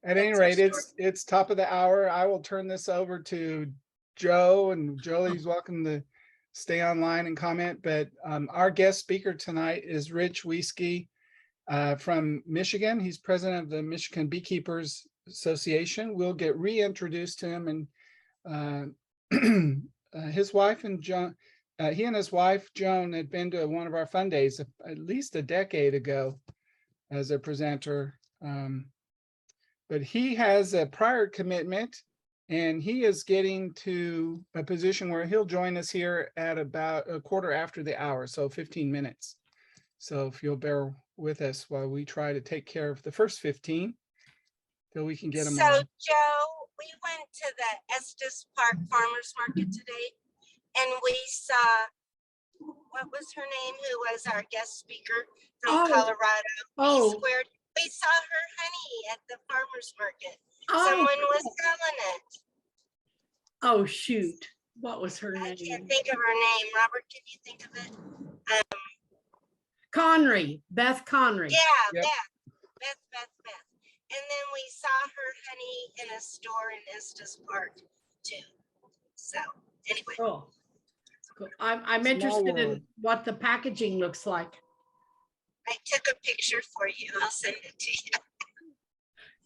At any That's our rate, story. it's top of the hour. I will turn this over to Joe, and Jolie's welcome to stay online and comment. But our guest speaker tonight is Rich Wieske from Michigan. He's president of the Michigan Beekeepers Association. We'll get reintroduced to him, and his wife and John. He and his wife Joan had been to one of our fun days at least a decade ago as a presenter. But he has a prior commitment, and he is getting to a position where he'll join us here at about a quarter after the hour, so 15 minutes. So if you'll bear with us while we try to take care of the first 15, till we can get them So, on. Joe, we went to the Estes Park Farmers Market today, and we saw, what was her name, who was our guest speaker from Colorado? Oh. Squared. We saw her honey at the farmers market. Oh, Someone was selling it. oh, shoot. What was her I name? can't think of her name. Robert, can you think of it? Conry, Beth Conry. Yeah, Yep. Beth. And then we saw her honey in a store in Estes Park too. So anyway. Oh, cool. I'm Small interested in world. what the packaging looks like. I took a picture for you. I'll send it to you.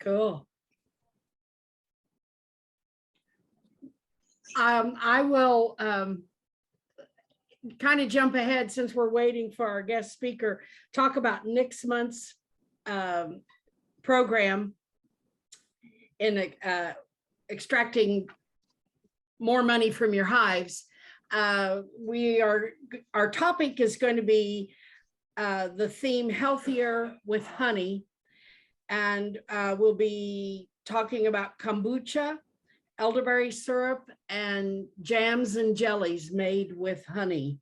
Cool. I will kind of jump ahead since we're waiting for our guest speaker, talk about next month's program in extracting more money from your hives. Our topic is going to be the theme Healthier with Honey, and we'll be talking about kombucha, elderberry syrup, and jams and jellies made with honey.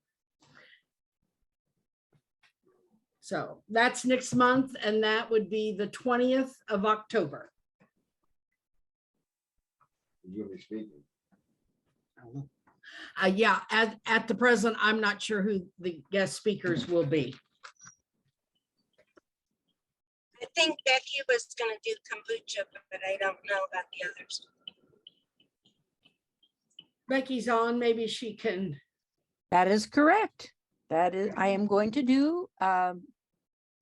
So that's next month, and that would be the 20th of October. You'll be speaking. Yeah, at the present, I'm not sure who the guest speakers will be. I think Becky was going to do kombucha, but I don't know about the others. Becky's on, maybe she can. That is correct. That is, I am going to do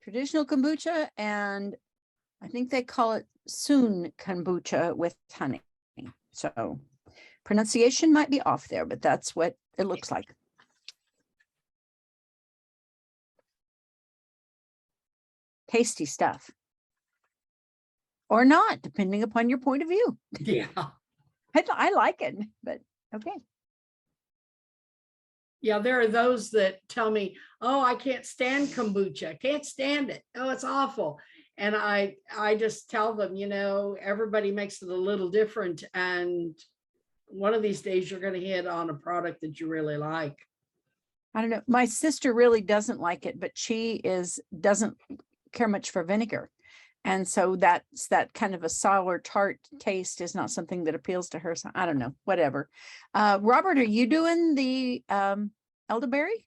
traditional kombucha, and I think they call it soon kombucha with honey. So pronunciation might be off there, but that's what it looks like. Tasty stuff. Or not, depending upon your point of view. Yeah. I like it, but okay. Yeah, there are those that tell me, oh, I can't stand kombucha. I can't stand it. Oh, it's awful. And I just tell them, you know, everybody makes it a little different. And one of these days you're going to hit on a product that you really like. I don't know. My sister really doesn't like it, but she doesn't care much for vinegar. And so that's that kind of a sour tart taste is not something that appeals to her. So I don't know, whatever. Robert, are you doing the elderberry?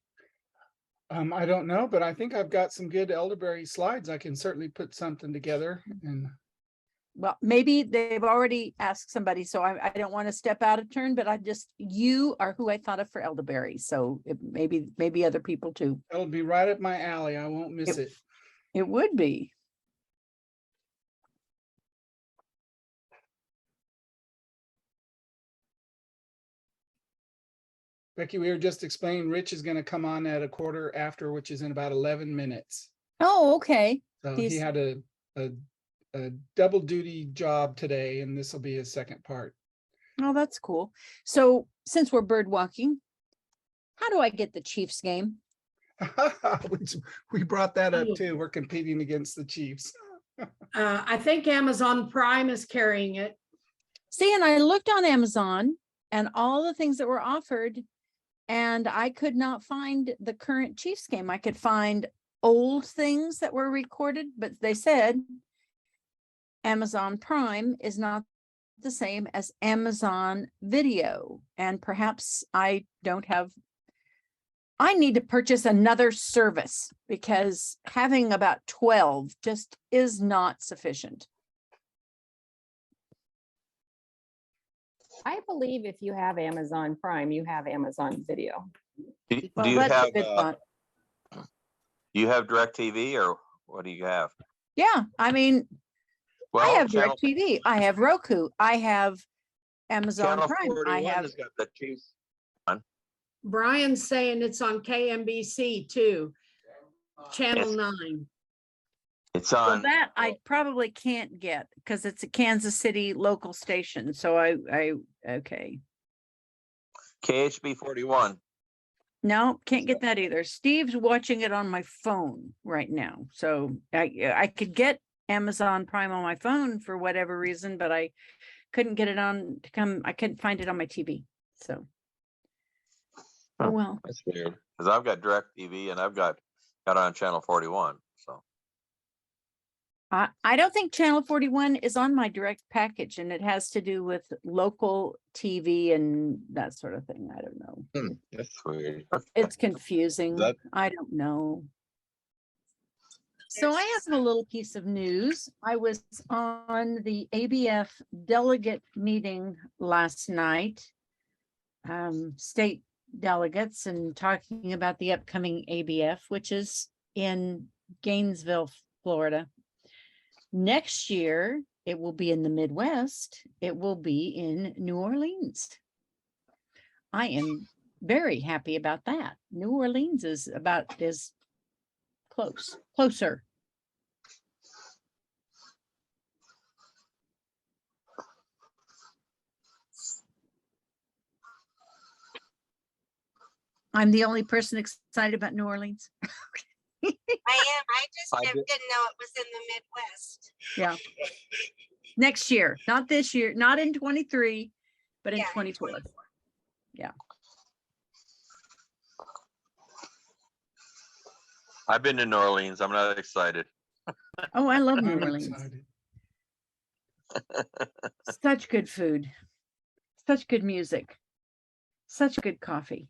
I don't know, but I think I've got some good elderberry slides. I can certainly put something together. And Well, maybe they've already asked somebody, so I don't want to step out of turn, but you are who I thought of for elderberry. So maybe other people too. it'll be right up my alley. I won't miss it. It would be. Becky, we were just explaining, Rich is going to come on at a quarter after, which is in about 11 minutes. Oh, okay. So he had a double duty job today, and this will be his second part. Oh, that's cool. So since we're bird walking, how do I get the Chiefs game? We brought that up too. We're competing against the Chiefs. I think Amazon Prime is carrying it. See, and I looked on Amazon and all the things that were offered, and I could not find the current Chiefs game. I could find old things that were recorded, but they said Amazon Prime is not the same as Amazon Video. And perhaps I need to purchase another service because having about 12 just is not sufficient. I believe if you have Amazon Prime, you have Amazon Video. Do Well, you that's a have, good thought. do you have DirecTV or what do you have? Yeah, I mean, I Well, have channel, DirecTV, I have Roku, I have Amazon channel Prime, I 41 have, has got the Chiefs. Brian's saying it's on KMBC too, Channel 9. It's well, on. that I probably can't get because it's a Kansas City local station. So okay. KHB 41. No, can't get that either. Steve's watching it on my phone right now. So I could get Amazon Prime on my phone for whatever reason, but I couldn't get it on to come. I couldn't find it on my TV. So, oh Huh. well. That's weird. Because I've got DirecTV and I've got it on channel 41. So I don't think Channel 41 is on my direct package, and it has to do with local TV and that sort of thing. I don't know. that's weird. It's confusing. That- I don't know. So I have a little piece of news. I was on the ABF delegate meeting last night, state delegates, and talking about the upcoming ABF, which is in Gainesville, Florida. Next year, it will be in the Midwest. It will be in New Orleans. I am very happy about that. New Orleans is about as closer. I'm the only person excited about New Orleans. I am. I just I didn't did- know it was in the Midwest. Yeah. Next year, not this year, not in 23, but in Yeah, 24. 24. Yeah. I've been to New Orleans. I'm not excited. Oh, I love New I'm Orleans. excited. Such good food, such good music, such good coffee.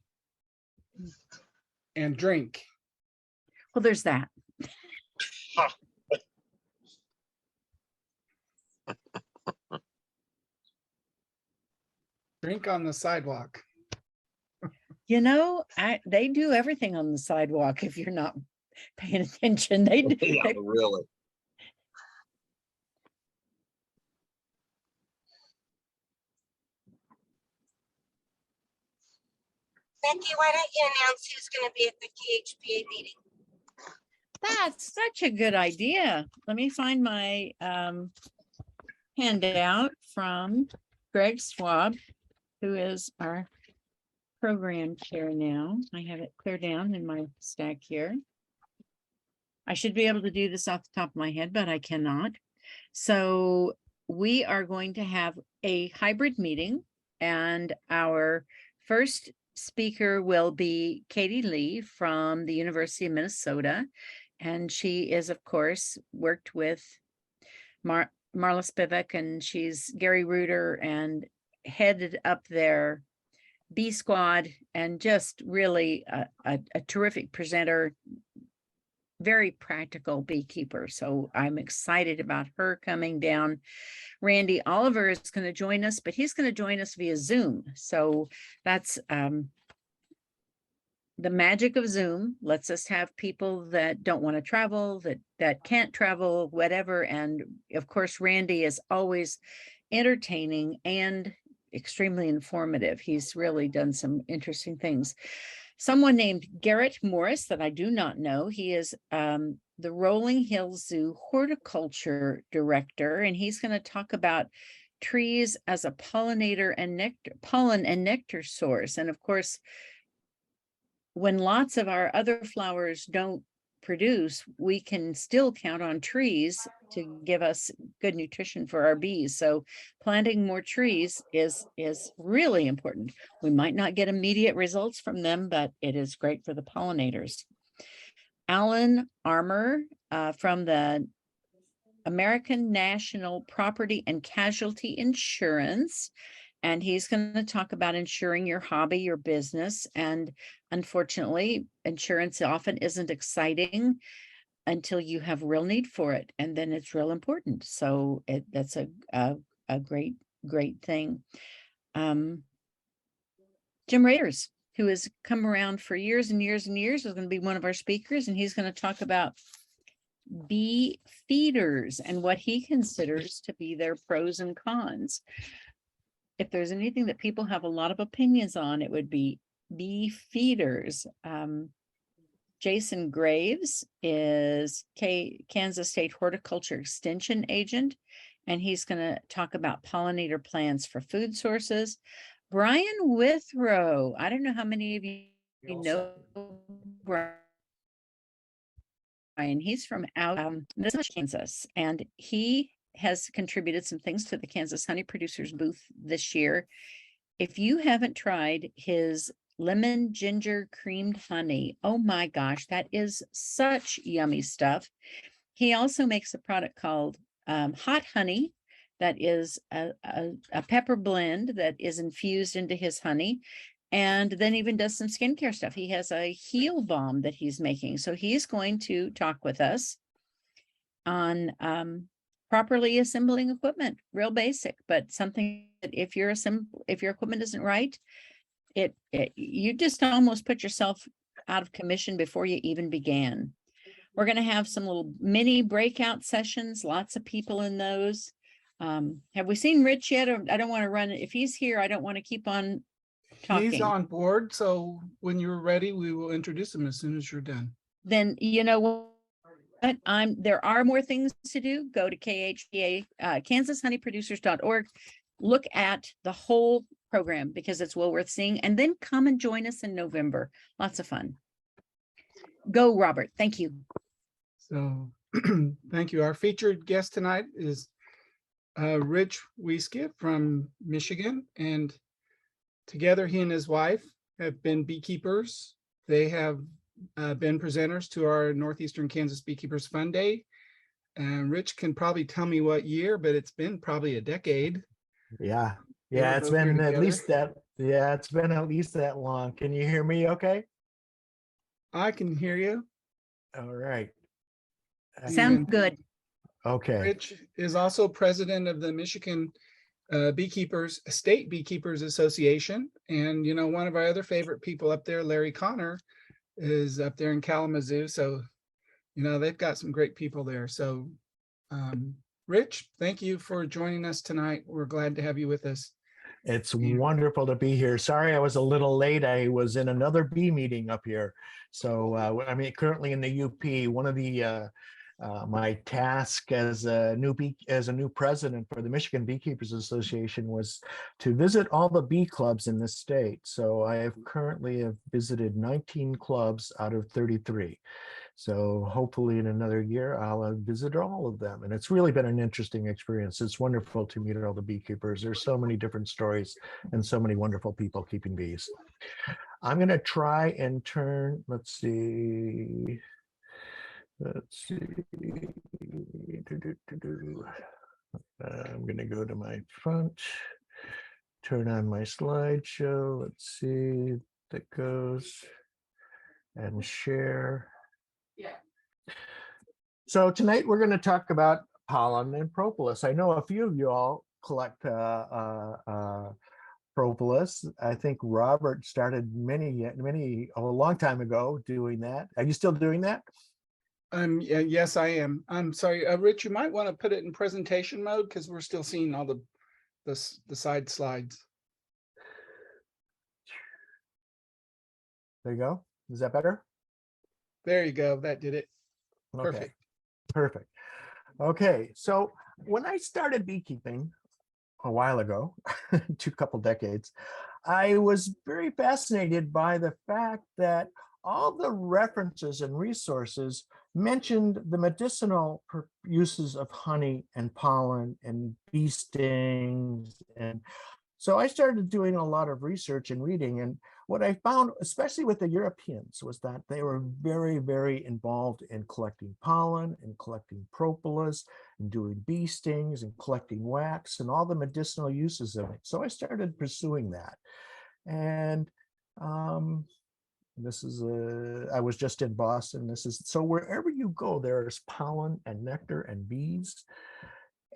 And drink. Well, there's that. Drink on the sidewalk. You know, they do everything on the sidewalk if you're not paying attention. They do. Yeah, really. Becky, why don't you announce who's going to be at the KHPA meeting? That's such a good idea. Let me find my handout from Greg Schwab, who is our program chair now. I have it clear down in my stack here. I should be able to do this off the top of my head, but I cannot. So we are going to have a hybrid meeting, and our first speaker will be Katie Lee from the University of Minnesota. And she is, of course, worked with Marla Spivak, and she's Gary Reuter, and headed up their B Squad, and just really a terrific presenter, very practical beekeeper. So I'm excited about her coming down. Randy Oliver is going to join us, but he's going to join us via Zoom. So that's the magic of Zoom. Lets us have people that don't want to travel, that can't travel, whatever. And of course, Randy is always entertaining and extremely informative. He's really done some interesting things. Someone named Garrett Morris that I do not know. He is the Rolling Hills Zoo horticulture director, and he's going to talk about trees as a pollinator and pollen and nectar source. And of course, when lots of our other flowers don't produce, we can still count on trees to give us good nutrition for our bees. So planting more trees is really important. We might not get immediate results from them, but it is great for the pollinators. Alan Armour from the American National Property and Casualty Insurance, and he's going to talk about insuring your hobby, your business. And unfortunately, insurance often isn't exciting until you have real need for it, and then it's real important. So that's a great thing. Jim Raiders, who has come around for years and years and years, is going to be one of our speakers, and he's going to talk about bee feeders and what he considers to be their pros and cons. If there's anything that people have a lot of opinions on, it would be bee feeders. Jason Graves is Kansas State Horticulture Extension Agent, and he's going to talk about pollinator plants for food sources. Brian Withrow, I don't know how many of you know Brian. He's from out Kansas, and he has contributed some things to the Kansas Honey Producers booth this year. If you haven't tried his lemon ginger creamed honey, oh my gosh, that is such yummy stuff. He also makes a product called hot honey that is a pepper blend that is infused into his honey, and then even does some skincare stuff. He has a heel balm that he's making. So he's going to talk with us on properly assembling equipment, real basic, but something that if your equipment isn't right, you just almost put yourself out of commission before you even began. We're going to have some little mini breakout sessions, lots of people in those. Have we seen Rich yet? Or I don't want to run. If he's here, I don't want to keep on talking. He's on board, so when you're ready, we will introduce him as soon as you're done. Then you know what? There are more things to do. Go to KHPA, KansasHoneyProducers.org. Look at the whole program because it's well worth seeing. And then come and join us in November. Lots of fun. Go, Robert. Thank you. So thank you. Our featured guest tonight is Rich Wieske from Michigan, and together he and his wife have been beekeepers. They have been presenters to our Northeastern Kansas Beekeepers Fun Day. And Rich can probably tell me what year, but it's been probably a decade. Yeah. They Yeah, were it's both here been at together. least that. Yeah, it's been at least that long. Can you hear me okay? I can hear you. All right. Sound And good. Okay. Rich is also president of the Michigan State Beekeepers Association. And, you know, one of our other favorite people up there, Larry Connor, is up there in Kalamazoo. So, you know, they've got some great people there. So, Rich, thank you for joining us tonight. We're glad to have you with us. It's wonderful to be here. Sorry, I was a little late. I was in another bee meeting up here. So I'm currently in the UP. One of the my task as a new president for the Michigan Beekeepers Association was to visit all the bee clubs in the state. So I have currently visited 19 clubs out of 33. So hopefully in another year, I'll have visited all of them. And it's really been an interesting experience. It's wonderful to meet all the beekeepers. There's so many different stories and so many wonderful people keeping bees. I'm going to try and turn, let's see. I'm going to go to my front, turn on my slideshow. Let's see, that goes and share. Yeah. So tonight we're going to talk about pollen and propolis. I know a few of you all collect propolis. I think Robert started a long time ago doing that. Are you still doing that? Yes, I am. I'm sorry, Rich, you might want to put it in presentation mode because we're still seeing all the side slides. There you go. Is that better? There you go. That did it. Okay. Perfect. Perfect. Okay. So when I started beekeeping a while ago, a couple decades, I was very fascinated by the fact that all the references and resources mentioned the medicinal uses of honey and pollen and bee stings. And so I started doing a lot of research and reading. And what I found, especially with the Europeans, was that they were very, very involved in collecting pollen and collecting propolis and doing bee stings and collecting wax and all the medicinal uses of it. So I started pursuing that. And this is I was just in Boston. So wherever you go, there's pollen and nectar and bees.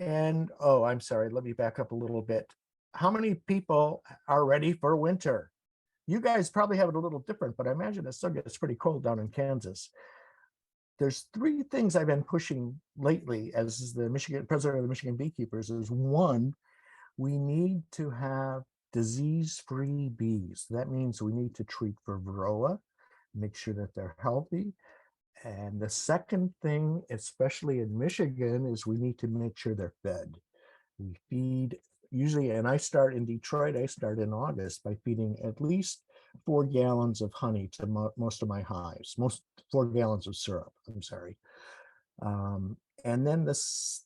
And oh, I'm sorry, let me back up a little bit. how many people are ready for winter? You guys probably have it a little different, but I imagine it still gets pretty cold down in Kansas. There's three things I've been pushing lately as the president of the Michigan Beekeepers is one, we need to have disease-free bees. That means we need to treat for varroa, make sure that they're healthy. And the second thing, especially in Michigan, is we need to make sure they're fed. We feed usually, and I start in Detroit, I start in August by feeding at least 4 gallons of honey to most of my hives, 4 gallons of syrup, I'm sorry. And then the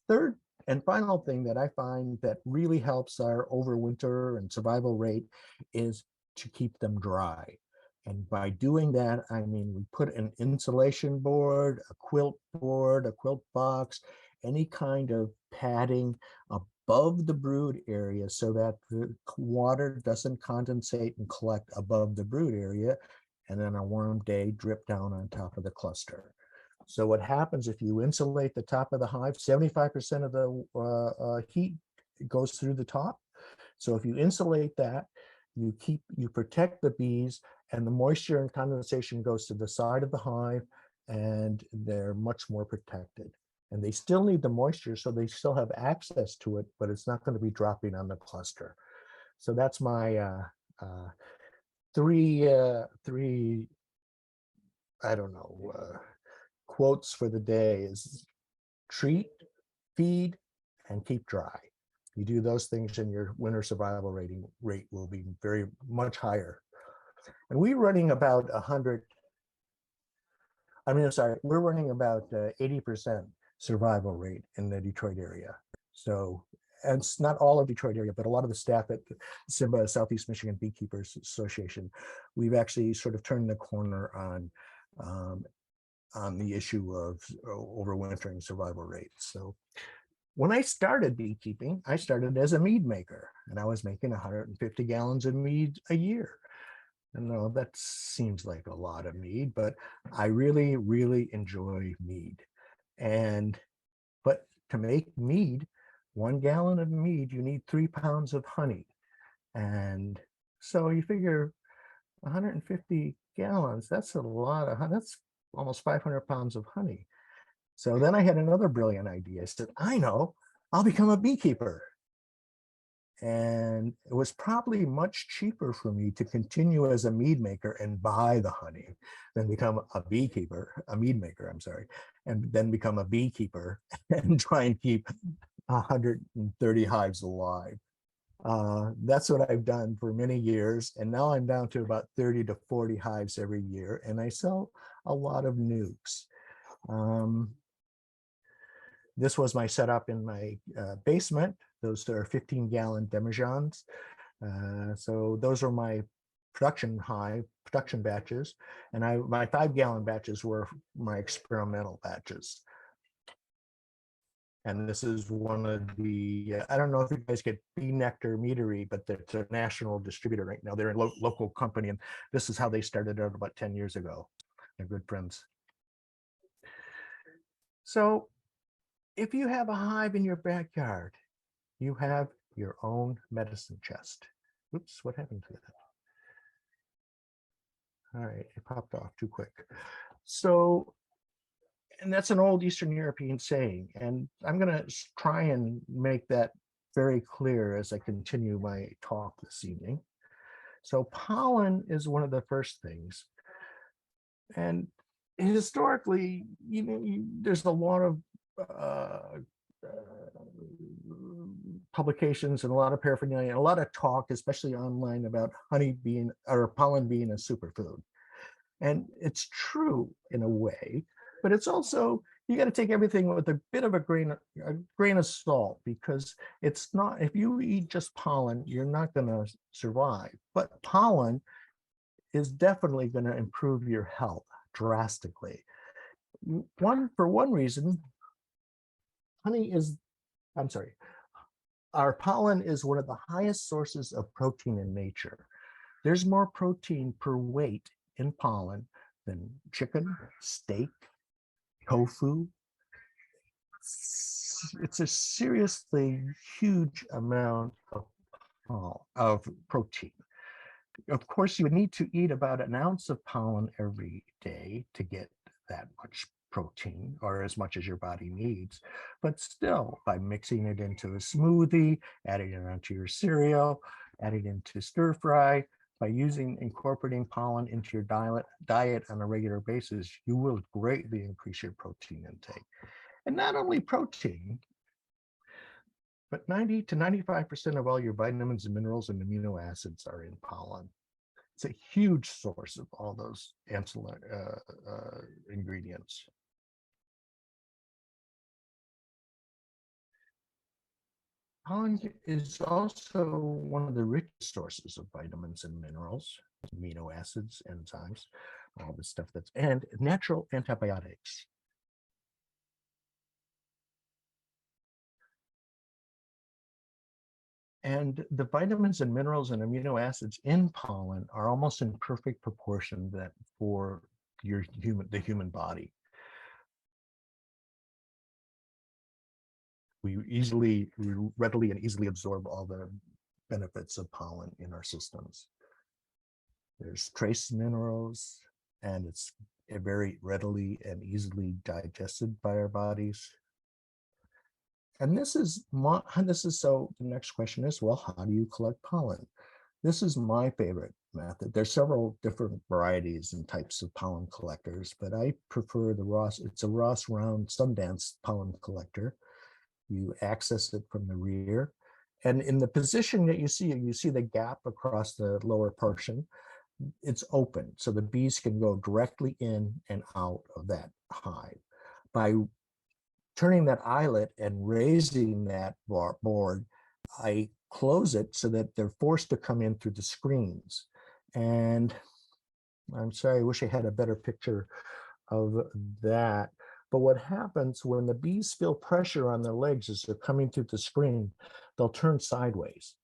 third and final thing that I find that really helps our overwinter and survival rate is to keep them dry. And by doing that, I mean, we put an insulation board, a quilt box, any kind of padding above the brood area so that the water doesn't condensate and collect above the brood area, and then a warm day drip down on top of the cluster. So what happens if you insulate the top of the hive, 75% of the heat goes through the top. So if you insulate that, you protect the bees, and the moisture and condensation goes to the side of the hive, and they're much more protected. And they still need the moisture, so they still have access to it, but it's not going to be dropping on the cluster. So that's my three I don't know, quotes for the day is treat, feed, and keep dry. You do those things and your winter survival rate will be very much higher. And we're running about 100, we're running about 80% survival rate in the Detroit area. So, and it's not all of Detroit area, but a lot of the staff at SIMBA, Southeast Michigan Beekeepers Association, we've actually sort of turned the corner on the issue of overwintering survival rates. So when I started beekeeping, I started as a mead maker, and I was making 150 gallons of mead a year. I know that seems like a lot of mead, but I really, really enjoy mead. But to make mead, 1 gallon of mead, you need 3 pounds of honey. And so you figure 150 gallons, that's a lot of honey. That's almost 500 pounds of honey. So then I had another brilliant idea. I said, I know, I'll become a beekeeper. And it was probably much cheaper for me to continue as a mead maker and buy the honey than become a beekeeper, a mead maker, I'm sorry, and then become a beekeeper and try and keep 130 hives alive. That's what I've done for many years. And now I'm down to about 30 to 40 hives every year. And I sell a lot of nukes. This was my setup in my basement. Those are 15-gallon demijohns. So those are my production batches. And my 5-gallon batches were my experimental batches. And this is one of the, I don't know if you guys get Bee Nectar Meadery, but it's a national distributor right now. They're a local company, and this is how they started out about 10 years ago. They're good friends. So if you have a hive in your backyard, you have your own medicine chest. Oops, what happened to that? All right, it popped off too quick. So, and that's an old Eastern European saying, and I'm going to try and make that very clear as I continue my talk this evening. So pollen is one of the first things. And historically, there's a lot of publications and a lot of paraphernalia and a lot of talk, especially online, about honey being or pollen being a superfood. And it's true in a way, but it's also, you got to take everything with a bit of a grain of salt, because it's not, if you eat just pollen, you're not going to survive. But pollen is definitely going to improve your health drastically. For one reason, our pollen is one of the highest sources of protein in nature. There's more protein per weight in pollen than chicken, steak, tofu. It's a seriously huge amount of of protein. Of course, you would need to eat about an ounce of pollen every day to get that much protein, or as much as your body needs. But still, by mixing it into a smoothie, adding it onto your cereal, adding it into stir fry, by incorporating pollen into your diet on a regular basis, you will greatly increase your protein intake. And not only protein, but 90 to 95% of all your vitamins and minerals and amino acids are in pollen. It's a huge source of all those ancillary ingredients. Pollen is also one of the richest sources of vitamins and minerals, amino acids, enzymes, all the stuff and natural antibiotics. And the vitamins and minerals and amino acids in pollen are almost in perfect proportion for the human body. We readily and easily absorb all the benefits of pollen in our systems. There's trace minerals, and it's very readily and easily digested by our bodies. And so the next question is, well, how do you collect pollen? This is my favorite method. There's several different varieties and types of pollen collectors, but I prefer it's a Ross round Sundance pollen collector. You access it from the rear. And in the position that you see the gap across the lower portion. It's open, so the bees can go directly in and out of that hive. By turning that eyelet and raising that board, I close it so that they're forced to come in through the screens. And I'm sorry, I wish I had a better picture of that. But what happens when the bees feel pressure on their legs as they're coming through the screen, they'll turn sideways.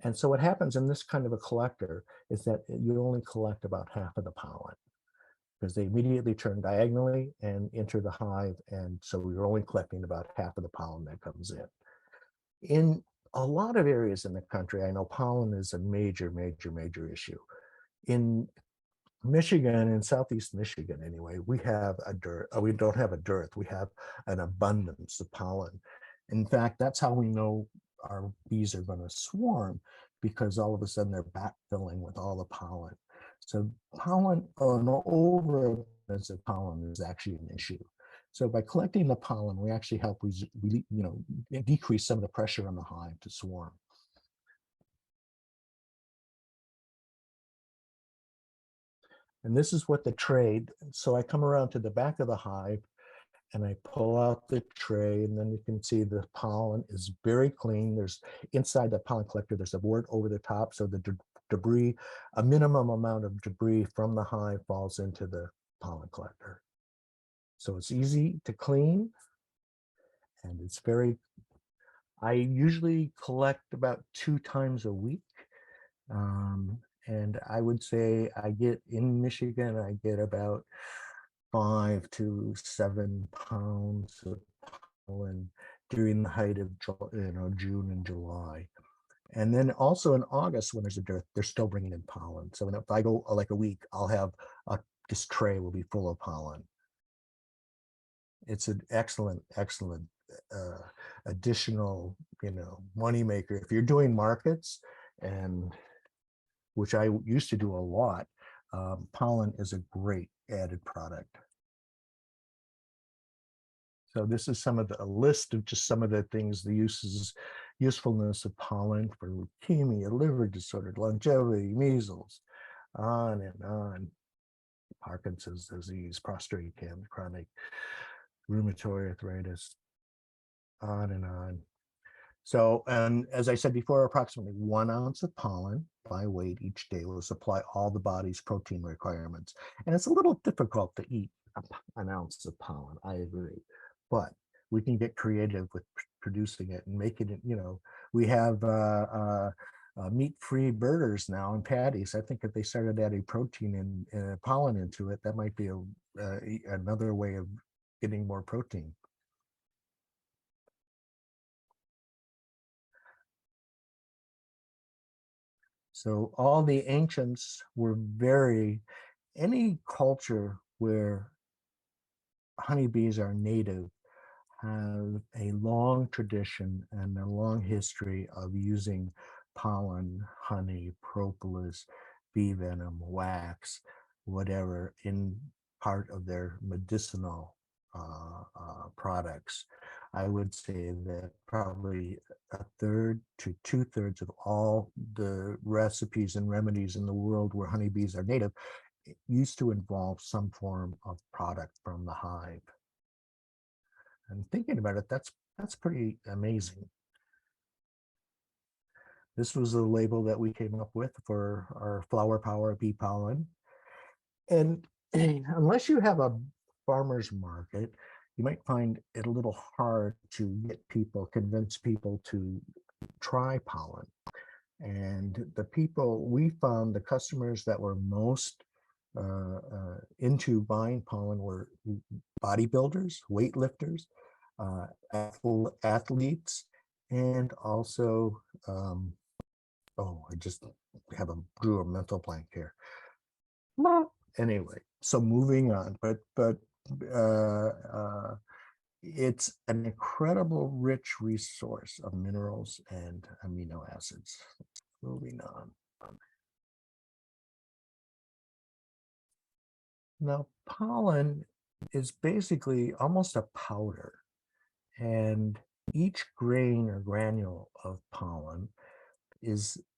And so what happens in this kind of a collector is that you only collect about half of the pollen, because they immediately turn diagonally and enter the hive. And so you're only collecting about half of the pollen that comes in. In a lot of areas in the country, I know pollen is a major, major, major issue. In Michigan, in Southeast Michigan anyway, we don't have a dearth, we have an abundance of pollen. In fact, that's how we know our bees are going to swarm, because all of a sudden they're backfilling with all the pollen. So pollen, an overabundance of pollen is actually an issue. So by collecting the pollen, we actually help decrease some of the pressure on the hive to swarm. And this is what the tray, so I come around to the back of the hive and I pull out the tray, and then you can see the pollen is very clean. There's inside the pollen collector, there's a board over the top, so the debris, a minimum amount of debris from the hive falls into the pollen collector. So it's easy to clean, and I usually collect about 2 times a week. And I would say in Michigan, I get about 5 to 7 pounds of pollen during the height of June and July. And then also in August, when there's a dearth, they're still bringing in pollen. So if I go like a week, I'll have this tray will be full of pollen. It's an excellent, excellent additional, money maker. If you're doing markets, and which I used to do a lot, pollen is a great added product. So this is a list of just some of the things, the usefulness of pollen for leukemia, liver disorder, longevity, measles, on and on. Parkinson's disease, prostate cancer, chronic rheumatoid arthritis, on and on. So, and as I said before, approximately 1 ounce of pollen by weight each day will supply all the body's protein requirements. And it's a little difficult to eat an ounce of pollen, I agree. But we can get creative with producing it and making it, we have meat-free burgers now and patties. I think if they started adding protein and pollen into it, that might be another way of getting more protein. So all the ancients were any culture where honeybees are native have a long tradition and a long history of using pollen, honey, propolis, bee venom, wax, whatever, in part of their medicinal products. I would say that probably a third to 2/3 of all the recipes and remedies in the world where honeybees are native used to involve some form of product from the hive. And thinking about it, that's pretty amazing. This was the label that we came up with for our flower power bee pollen. And unless you have a farmer's market, you might find it a little hard to convince people to try pollen. And we found the customers that were most into buying pollen were bodybuilders, weightlifters, athletes, and also, I just drew a mental blank here. Anyway, so moving on, but it's an incredible rich resource of minerals and amino acids. Moving on. Now, pollen is basically almost a powder, and each grain or granule of pollen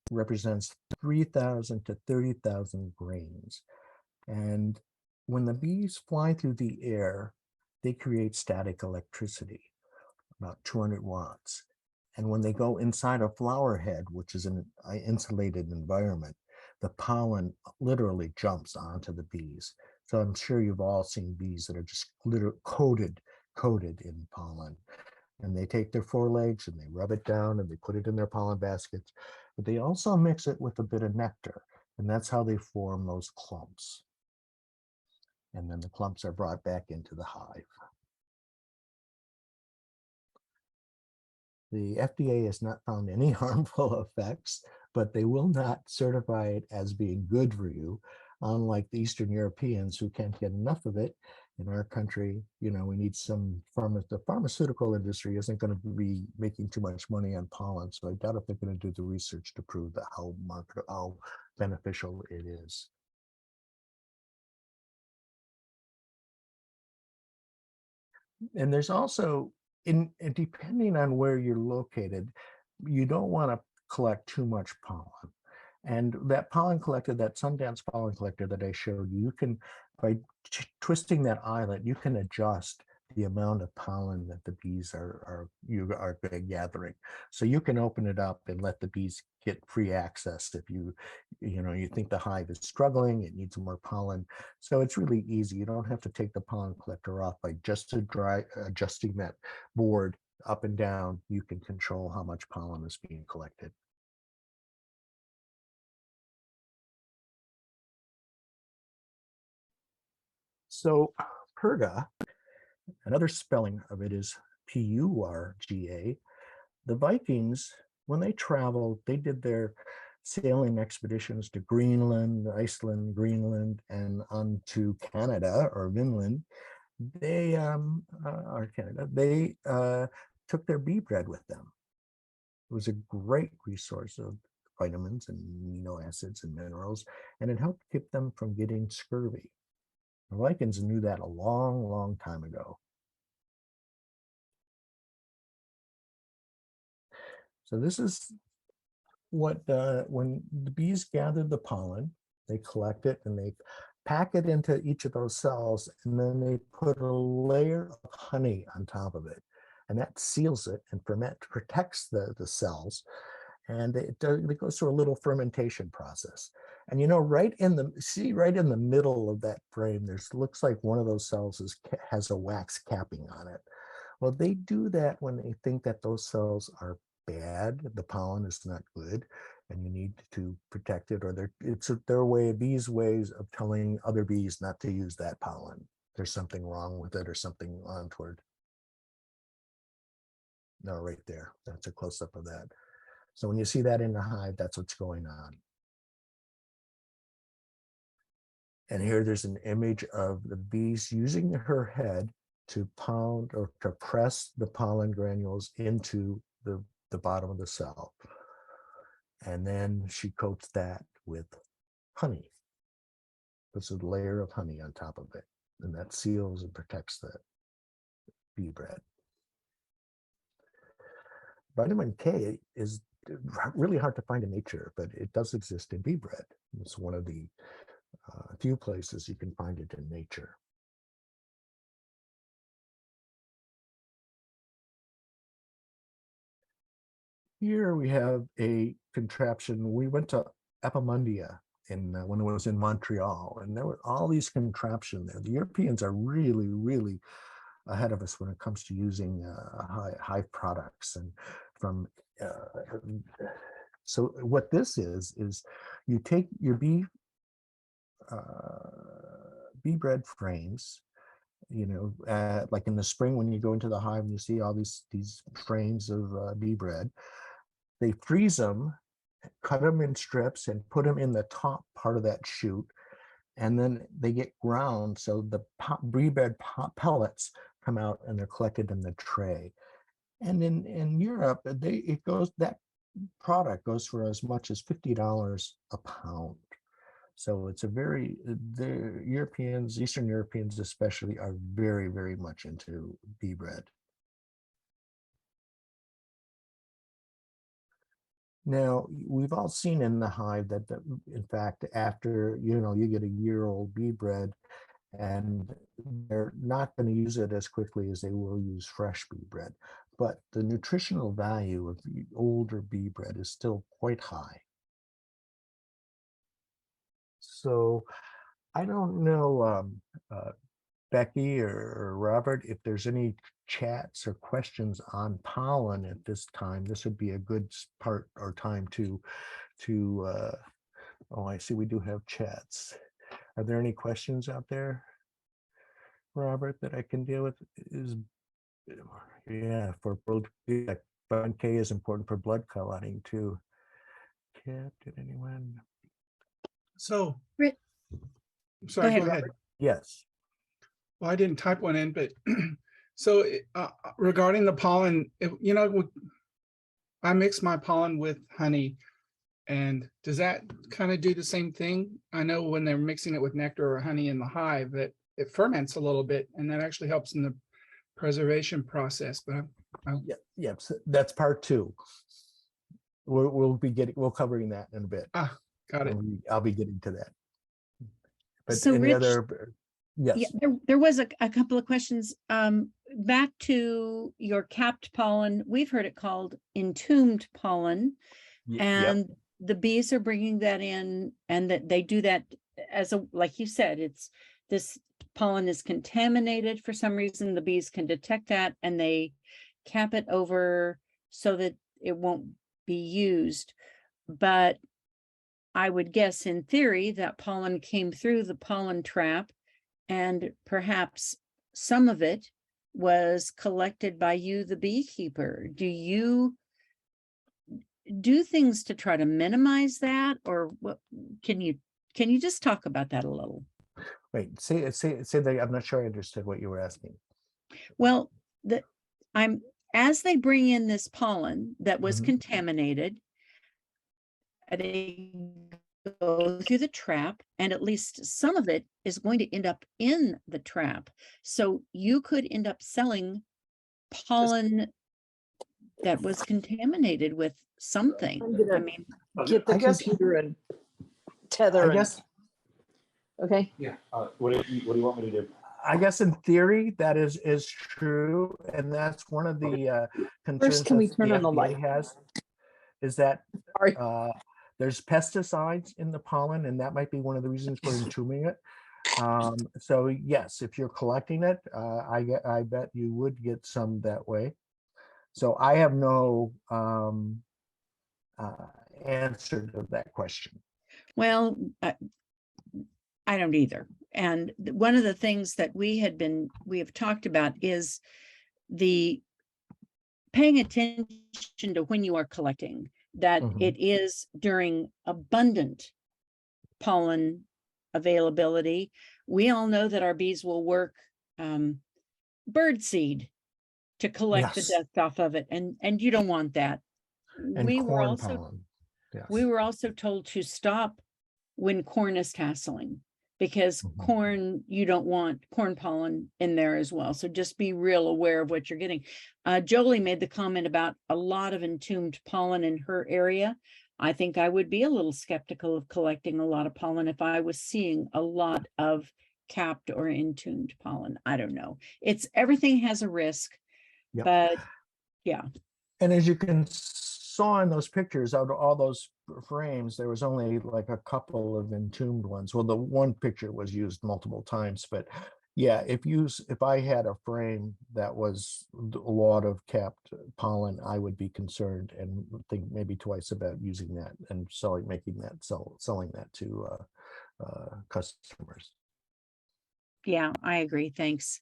represents 3,000 to 30,000 grains. And when the bees fly through the air, they create static electricity, about 200 watts. And when they go inside a flower head, which is an insulated environment, the pollen literally jumps onto the bees. So I'm sure you've all seen bees that are just coated in pollen. And they take their forelegs and they rub it down and they put it in their pollen baskets. But they also mix it with a bit of nectar. And that's how they form those clumps. And then the clumps are brought back into the hive. The FDA has not found any harmful effects, but they will not certify it as being good for you, unlike the Eastern Europeans who can't get enough of it. In our country, we need the pharmaceutical industry isn't going to be making too much money on pollen, so I doubt if they're going to do the research to prove that how beneficial it is. And there's also, depending on where you're located, you don't want to collect too much pollen. And that pollen collector, that Sundance pollen collector that I showed you, can, by twisting that eyelet, you can adjust the amount of pollen that the bees are gathering. So you can open it up and let the bees get free access if you think the hive is struggling, it needs more pollen. So it's really easy. You don't have to take the pollen collector off by just adjusting that board up and down. You can control how much pollen is being collected. So purga, another spelling of it is Purga. The Vikings, when they traveled, they did their sailing expeditions to Greenland, Iceland, Greenland, and on to Canada or Vinland. They took their bee bread with them. It was a great resource of vitamins and amino acids and minerals, and it helped keep them from getting scurvy. The Vikings knew that a long, long time ago. So this is what, when the bees gathered the pollen, they collect it and they pack it into each of those cells, and then they put a layer of honey on top of it. And that seals it and protects the cells. And it goes through a little fermentation process. And right in the middle of that frame, looks like one of those cells has a wax capping on it. Well, they do that when they think that those cells are bad, the pollen is not good, and you need to protect it, or it's their way, bees' ways of telling other bees not to use that pollen. There's something wrong with it or something untoward. No, right there. That's a close-up of that. So when you see that in the hive, that's what's going on. And here there's an image of the bees using her head to pound or to press the pollen granules into the bottom of the cell. And then she coats that with honey. Puts a layer of honey on top of it. And that seals and protects the bee bread. Vitamin K is really hard to find in nature, but it does exist in bee bread. It's one of the few places you can find it in nature. Here we have a contraption. We went to Epimundia when it was in Montreal, and there were all these contraptions there. The Europeans are really, really ahead of us when it comes to using Hive products. And from so what this is you take your bee bread frames, like in the spring when you go into the hive and you see all these frames of bee bread. They freeze them, cut them in strips, and put them in the top part of that chute, and then they get ground so the bee bread pellets come out and they're collected in the tray. And in Europe, that product goes for as much as $50 a pound. So it's the Europeans, Eastern Europeans especially, are very, very much into bee bread. Now, we've all seen in the hive that, in fact, after, you get a year-old bee bread, and they're not going to use it as quickly as they will use fresh bee bread. But the nutritional value of the older bee bread is still quite high. So I don't know, Becky or Robert, if there's any chats or questions on pollen at this time. This would be a good part or time to oh, I see we do have chats. Are there any questions out there, Robert, that I can deal with? For blood, vitamin K is important for blood clotting too. Did anyone? So, Rick, I'm sorry, ahead, go ahead. Yes. Well, I didn't type one in, but so regarding the pollen, I mix my pollen with honey, and does that kind of do the same thing? I know when they're mixing it with nectar or honey in the hive that it ferments a little bit, and that actually helps in the preservation process. But So that's part two. We'll covering that in a bit. Got it. I'll be getting to that. But So any Rich, other? Yes. yeah, there was a couple of questions. Back to your capped pollen, we've heard it called entombed pollen, and the bees are bringing that in, and that they do that as like you said, this pollen is contaminated for some reason. The bees can detect that, and they cap it over so that it won't be used. But I would guess in theory that pollen came through the pollen trap, and perhaps some of it was collected by you, the beekeeper. Do you do things to try to minimize that, or what? Can you just talk about that a little? Wait, say that. I'm not sure I understood what you were asking. Well, as they bring in this pollen that was contaminated, they go through the trap, and at least some of it is going to end up in the trap. So you could end up selling pollen that was contaminated with something. I mean, Get the computer and tether. I guess. Okay. Yeah. What do you want me to do? I guess in theory that is true, and that's one of the concerns. First, can we turn on the FDA light? has, is that Sorry. there's pesticides in the pollen, and that might be one of the reasons for entombing it. So yes, if you're collecting it, I bet you would get some that way. So I have no answer to that question. well, I don't either. And one of the things that we have talked about is the paying attention to when you are collecting, that it is during abundant pollen availability. We all know that our bees will work bird seed to collect the Yes. dust off of it, and you don't want that. And We were corn also pollen. Yes. we were also told to stop when corn is tasseling, because Mhm. corn, you don't want corn pollen in there as well. So just be real aware of what you're getting. Jolie made the comment about a lot of entombed pollen in her area. I think I would be a little skeptical of collecting a lot of pollen if I was seeing a lot of capped or entombed pollen. I don't know. Everything has a risk, Yep. but yeah. And as you can saw in those pictures, out of all those frames, there was only like a couple of entombed ones. Well, the one picture was used multiple times, but yeah, if I had a frame that was a lot of capped pollen, I would be concerned and think maybe twice about using that and selling that to customers. Yeah, I agree. Thanks.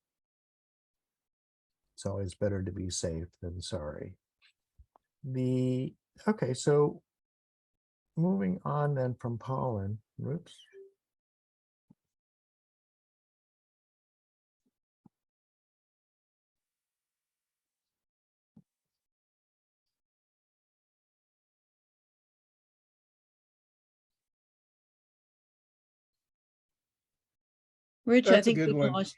It's always better to be safe than sorry. Okay, so moving on then from pollen, whoops. Rich, I That's a think good we one. lost.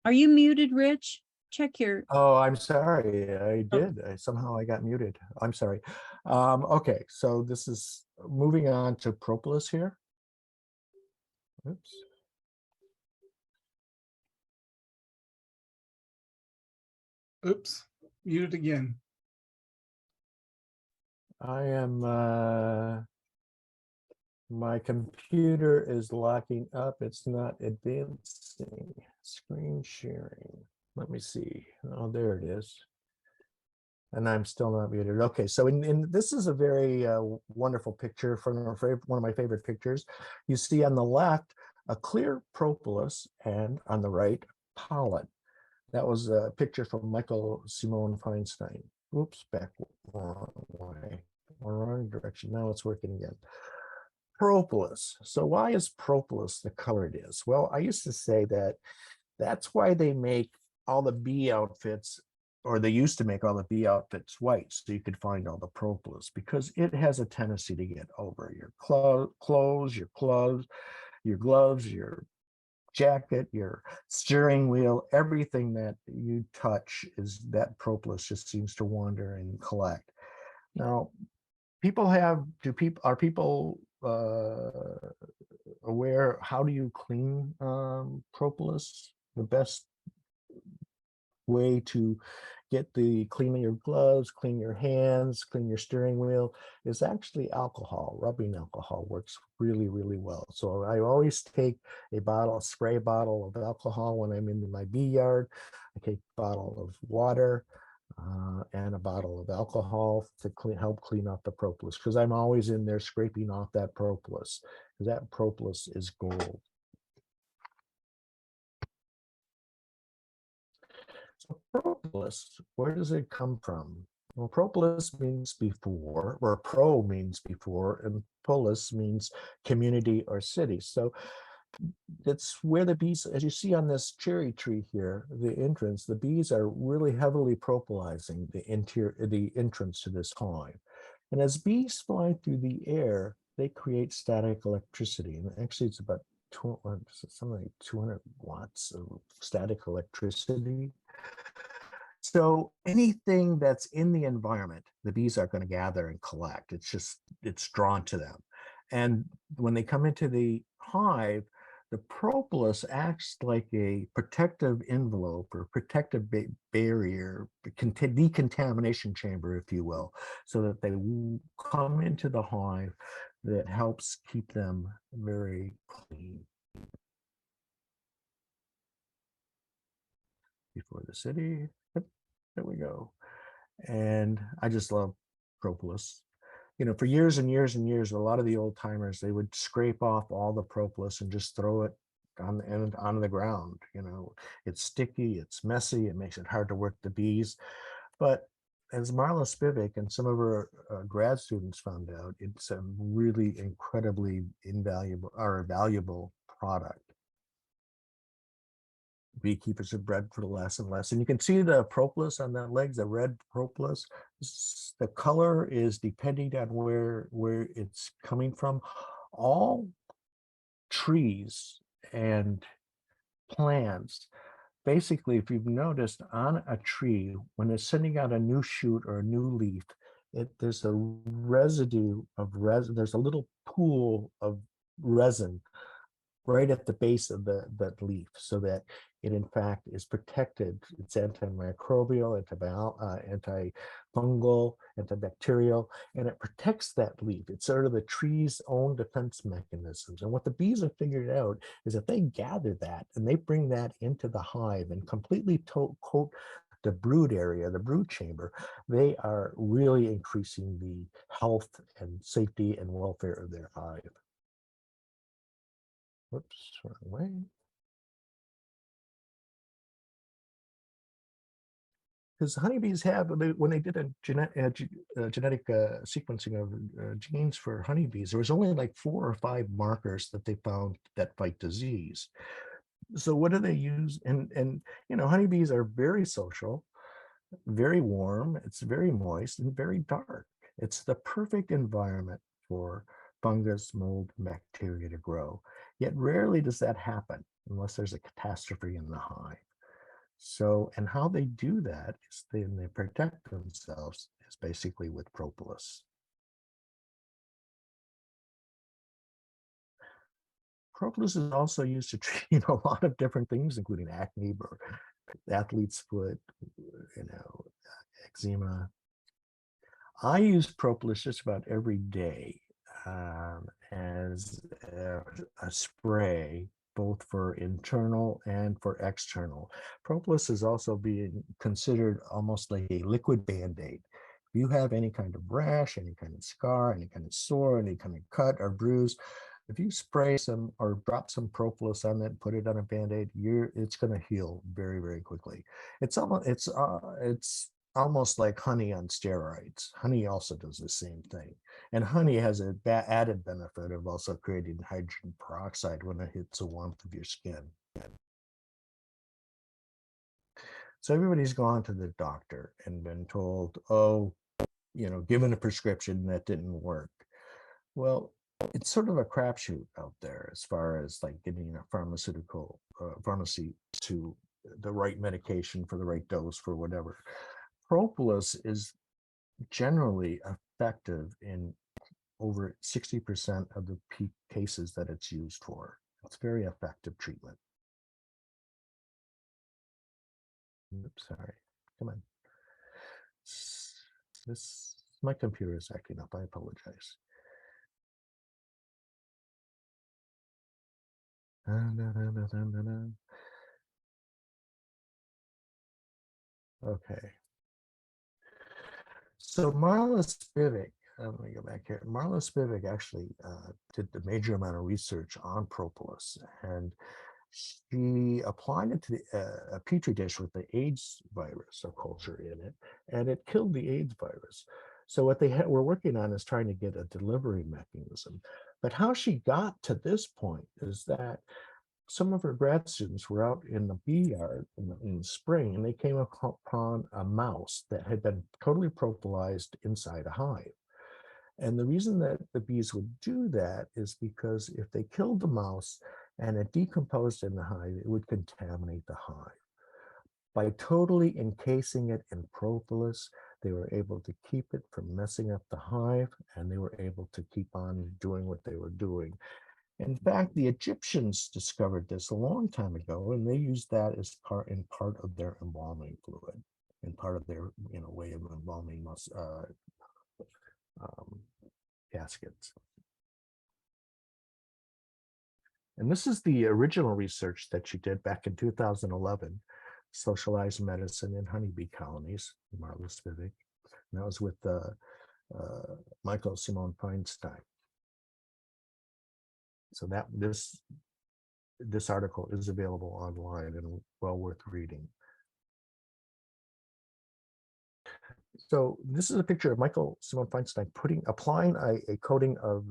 Are you muted, Rich? Check your. Oh, I'm sorry. I did. Somehow I got muted. I'm sorry. Okay, so this is moving on to propolis here. Oops. Oops, muted again. I am, my computer is locking up. It's not advancing. Screen sharing. Let me see. Oh, there it is. And I'm still not muted. Okay, so this is a very wonderful picture from one of my favorite pictures. You see on the left a clear propolis, and on the right pollen. That was a picture from Michael Simon Feinstein. Oops, back wrong way, wrong direction. Now it's working again. Propolis. So why is propolis the color it is? Well, I used to say that that's why they make all the bee outfits, or they used to make all the bee outfits white, so you could find all the propolis, because it has a tendency to get over your clothes, your gloves, your jacket, your steering wheel, everything that you touch is that propolis just seems to wander and collect. Now, are people aware, how do you clean propolis? The best way to clean your gloves, clean your hands, clean your steering wheel is actually alcohol. Rubbing alcohol works really, really well. So I always take a spray bottle of alcohol when I'm in my bee yard. I take a bottle of water and a bottle of alcohol to help clean up the propolis, because I'm always in there scraping off that propolis, because that propolis is gold. So propolis, where does it come from? Well, propolis means before, or pro means before, and polis means community or city. So that's where the bees, as you see on this cherry tree here, the entrance, the bees are really heavily propolizing the entrance to this hive. And as bees fly through the air, they create static electricity. And actually it's about something like 200 watts of static electricity. So anything that's in the environment, the bees are going to gather and collect. It's drawn to them. And when they come into the hive, the propolis acts like a protective envelope or protective barrier, decontamination chamber, if you will, so that they come into the hive that helps keep them very clean. Before the city, there we go. And I just love propolis. You know, for years and years and years, a lot of the old timers, they would scrape off all the propolis and just throw it on the ground. You know, it's sticky, it's messy, it makes it hard to work the bees. But as Marla Spivak and some of her grad students found out, it's a really incredibly invaluable or valuable product. Beekeepers are bred for less and less. And you can see the propolis on the legs, the red propolis. The color is depending on where it's coming from. All trees and plants, basically, if you've noticed on a tree, when it's sending out a new shoot or a new leaf, there's a residue of resin, there's a little pool of resin right at the base of that leaf, so that it in fact is protected. It's antimicrobial, antifungal, antibacterial, and it protects that leaf. It's sort of the tree's own defense mechanisms. And what the bees have figured out is that they gather that and they bring that into the hive and completely coat the brood area, the brood chamber. They are really increasing the health and safety and welfare of their hive. Whoops, wrong way. Because honeybees have, when they did a genetic sequencing of genes for honeybees, there was only like 4 or 5 markers that they found that fight disease. So what do they use? And honeybees are very social, very warm, it's very moist and very dark. It's the perfect environment for fungus, mold, bacteria to grow. Yet rarely does that happen unless there's a catastrophe in the hive. So, and how they do that is they protect themselves is basically with propolis. Propolis is also used to treat a lot of different things, including acne or athlete's foot, eczema. I use propolis just about every day as a spray, both for internal and for external. Propolis is also being considered almost like a liquid Band-Aid. If you have any kind of rash, any kind of scar, any kind of sore, any kind of cut or bruise, if you spray some or drop some propolis on that and put it on a Band-Aid, it's going to heal very, very quickly. It's almost like honey on steroids. Honey also does the same thing. And honey has an added benefit of also creating hydrogen peroxide when it hits the warmth of your skin. So everybody's gone to the doctor and been told, oh, given a prescription that didn't work. Well, it's sort of a crapshoot out there as far as like getting a pharmacy to the right medication for the right dose for whatever. Propolis is generally effective in over 60% of the cases that it's used for. It's very effective treatment. Oops, sorry. Come on. My computer is acting up. I apologize. Okay. So Marla Spivak, let me go back here. Marla Spivak actually did the major amount of research on propolis, and she applied it to a petri dish with the AIDS virus or culture in it, and it killed the AIDS virus. So what they were working on is trying to get a delivery mechanism. But how she got to this point is that some of her grad students were out in the bee yard in the spring, and they came upon a mouse that had been totally propolized inside a hive. And the reason that the bees would do that is because if they killed the mouse and it decomposed in the hive, it would contaminate the hive. By totally encasing it in propolis, they were able to keep it from messing up the hive, and they were able to keep on doing what they were doing. In fact, the Egyptians discovered this a long time ago, and they used that as part of their embalming fluid, and part of their way of embalming caskets. And this is the original research that she did back in 2011, socialized medicine in honeybee colonies, Marla Spivak. And that was with Michael Simon Feinstein. So that this article is available online and well worth reading. So this is a picture of Michael Simon Feinstein applying a coating of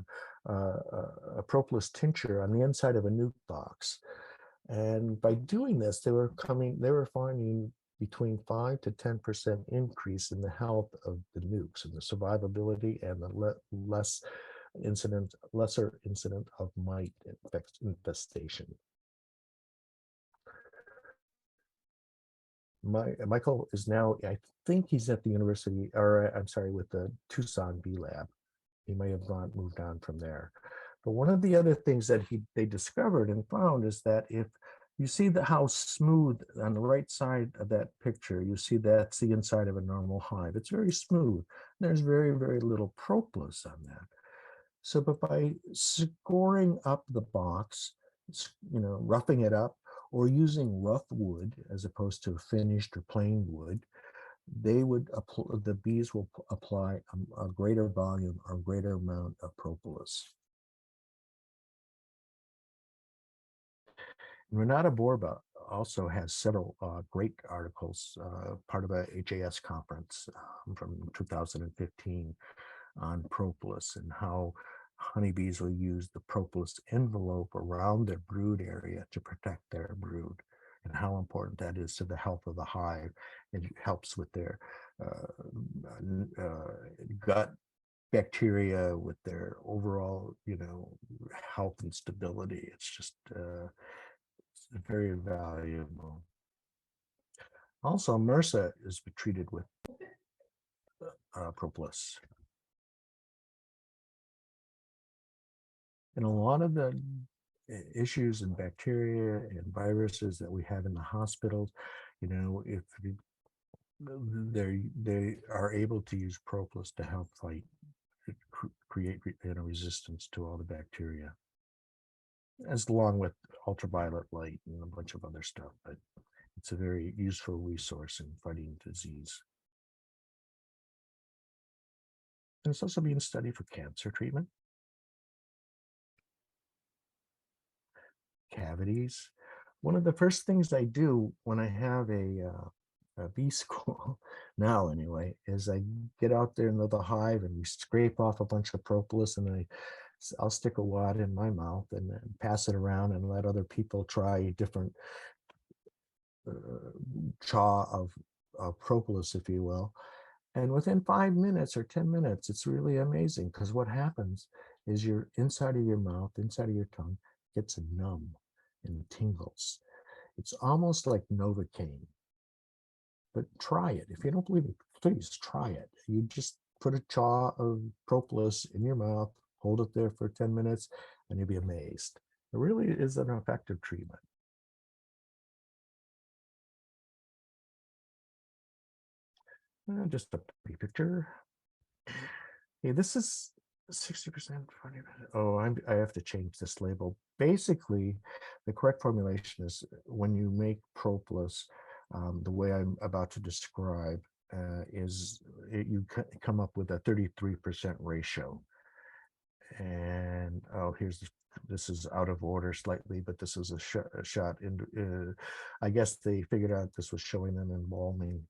a propolis tincture on the inside of a nuke box. And by doing this, they were finding between 5 to 10% increase in the health of the nukes and the survivability and the lesser incident of mite infestation. Michael is now, I think he's at the university, or I'm sorry, with the Tucson B Lab. He may have moved on from there. But one of the other things that they discovered and found is that if you see how smooth on the right side of that picture, you see that's the inside of a normal hive. It's very smooth. There's very, very little propolis on that. So, but by scoring up the box, roughing it up, or using rough wood as opposed to finished or plain wood, the bees will apply a greater volume or greater amount of propolis. Renata Borba also has several great articles, part of a HAS conference from 2015 on propolis and how honeybees will use the propolis envelope around their brood area to protect their brood, and how important that is to the health of the hive. It helps with their gut bacteria, with their overall, health and stability. It's just it's very valuable. Also, MRSA is treated with propolis. And a lot of the issues and bacteria and viruses that we have in the hospitals, if they are able to use propolis to help fight, create resistance to all the bacteria, as along with ultraviolet light and a bunch of other stuff. But it's a very useful resource in fighting disease. And it's also being studied for cancer treatment, cavities. One of the first things I do when I have a bee school, now anyway, is I get out there into the hive and we scrape off a bunch of propolis, and I'll stick a wad in my mouth and then pass it around and let other people try different chaw of propolis, if you will. And within 5 minutes or 10 minutes, it's really amazing, because what happens is your inside of your mouth, inside of your tongue gets numb and tingles. It's almost like Novocaine. But try it. If you don't believe it, please try it. You just put a chaw of propolis in your mouth, hold it there for 10 minutes, and you'll be amazed. It really is an effective treatment. Just a pretty picture. Okay, this is 60%. Oh, I have to change this label. Basically, the correct formulation is when you make propolis, the way I'm about to describe, you come up with a 33% ratio. And this is out of order slightly, but this is a shot in. I guess they figured out this was showing them embalming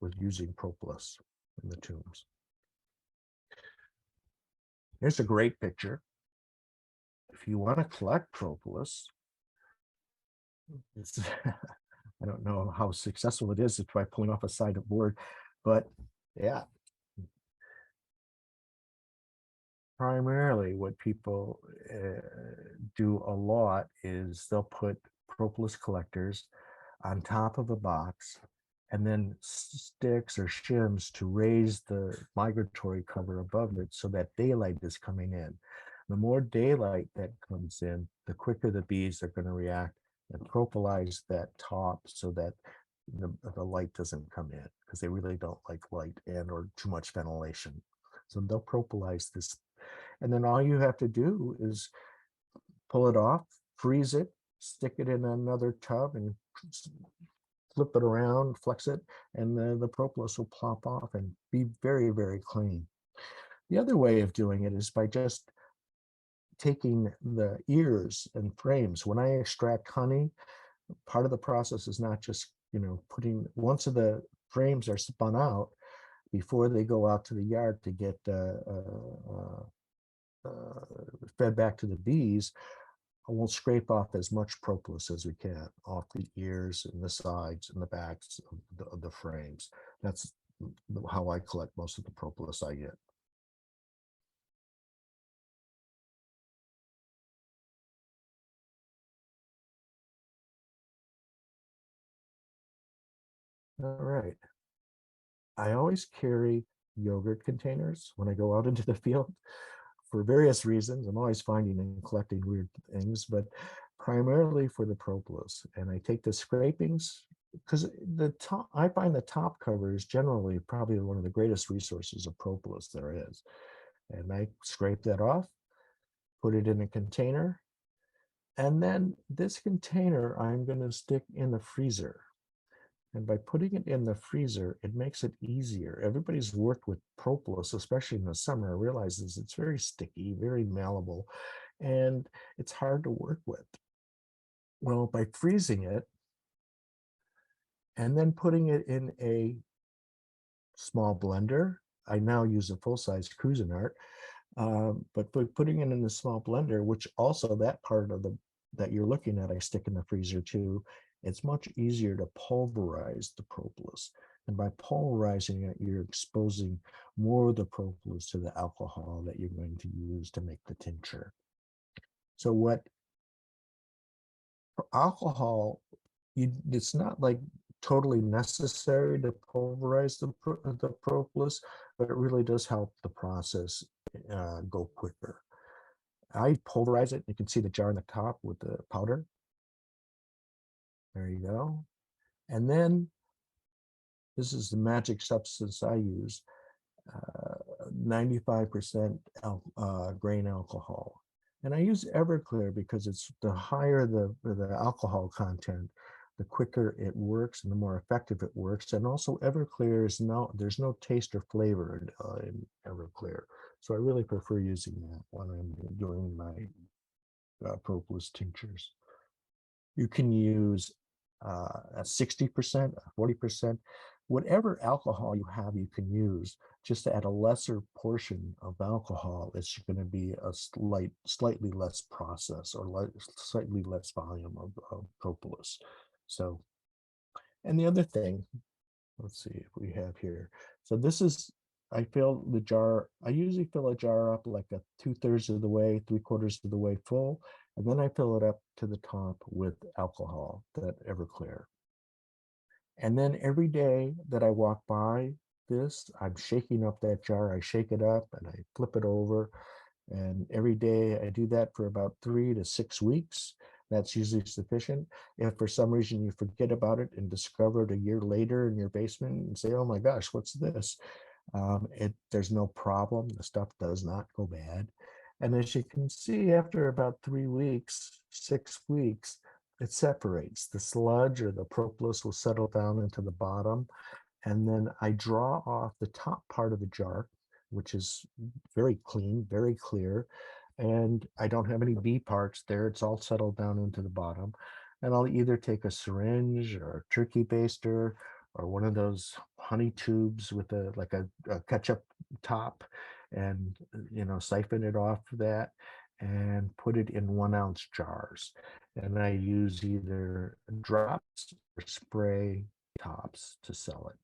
with using propolis in the tombs. Here's a great picture. If you want to collect propolis, it's I don't know how successful it is by pulling off a side of board, but yeah. Primarily what people do a lot is they'll put propolis collectors on top of a box, and then sticks or shims to raise the migratory cover above it so that daylight is coming in. The more daylight that comes in, the quicker the bees are going to react and propolize that top so that the light doesn't come in, because they really don't like light and or too much ventilation. So they'll propolize this, and then all you have to do is pull it off, freeze it, stick it in another tub, and flip it around, flex it, and the propolis will plop off and be very, very clean. The other way of doing it is by just taking the ears and frames. When I extract honey, part of the process is not just putting, once the frames are spun out before they go out to the yard to get fed back to the bees, we'll scrape off as much propolis as we can off the ears and the sides and the backs of the frames. That's how I collect most of the propolis I get. All right. I always carry yogurt containers when I go out into the field for various reasons. I'm always finding and collecting weird things, but primarily for the propolis. And I take the scrapings because I find the top cover is generally probably one of the greatest resources of propolis there is. And I scrape that off, put it in a container, and then this container I'm going to stick in the freezer. And by putting it in the freezer, it makes it easier. Everybody's worked with propolis, especially in the summer, realizes it's very sticky, very malleable, and it's hard to work with. Well, by freezing it and then putting it in a small blender, I now use a full-size Cuisinart, but by putting it in a small blender, which also that part of that you're looking at, I stick in the freezer too, it's much easier to pulverize the propolis. And by pulverizing it, you're exposing more of the propolis to the alcohol that you're going to use to make the tincture. So what for alcohol, it's not like totally necessary to pulverize the propolis, but it really does help the process go quicker. I pulverize it. You can see the jar on the top with the powder. There you go. And then this is the magic substance I use, 95% grain alcohol. And I use Everclear because it's the higher the alcohol content, the quicker it works and the more effective it works. And also Everclear is there's no taste or flavor in Everclear. So I really prefer using that when I'm doing my propolis tinctures. You can use a 60%, 40%, whatever alcohol you have, you can use just to add a lesser portion of alcohol. It's going to be a slightly less process or slightly less volume of propolis. So, and the other thing, let's see if we have here. So this is, I fill the jar, I usually fill a jar up like a 2/3 of the way, 3/4 of the way full. And then I fill it up to the top with alcohol, that Everclear. And then every day that I walk by this, I'm shaking up that jar. I shake it up and I flip it over. And every day I do that for about 3 to 6 weeks. That's usually sufficient. If for some reason you forget about it and discover it a year later in your basement and say, oh my gosh, what's this? There's no problem. The stuff does not go bad. And as you can see, after about 3 weeks, 6 weeks, it separates. The sludge or the propolis will settle down into the bottom. And then I draw off the top part of the jar, which is very clean, very clear. And I don't have any bee parts there. It's all settled down into the bottom. And I'll either take a syringe or a turkey baster or one of those honey tubes with like a ketchup top and, siphon it off that and put it in 1-ounce jars. And I use either drops or spray tops to sell it.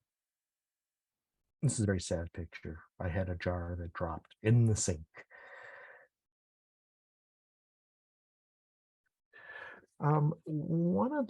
This is a very sad picture. I had a jar that dropped in the sink. One of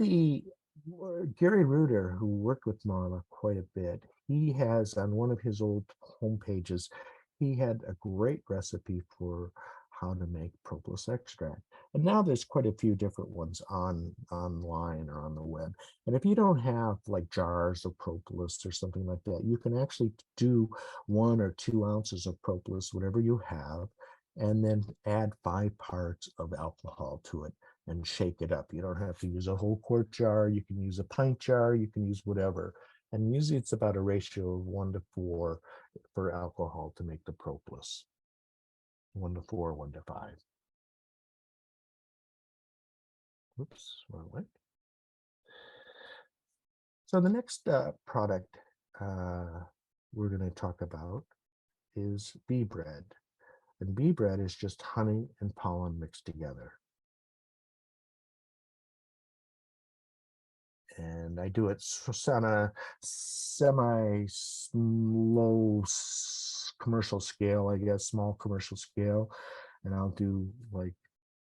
Gary Reuter, who worked with Marla quite a bit, he has on one of his old home pages, he had a great recipe for how to make propolis extract. And now there's quite a few different ones online or on the web. And if you don't have like jars of propolis or something like that, you can actually do 1 or 2 ounces of propolis, whatever you have, and then add 5 parts of alcohol to it and shake it up. You don't have to use a whole quart jar. You can use a pint jar. You can use whatever. And usually it's about a ratio of 1 to 4 for alcohol to make the propolis. 1 to 4, 1 to 5. Oops, wrong way. So the next product we're going to talk about is bee bread. And bee bread is just honey and pollen mixed together. And I do it on a semi-low commercial scale, I guess, small commercial scale. And I'll do like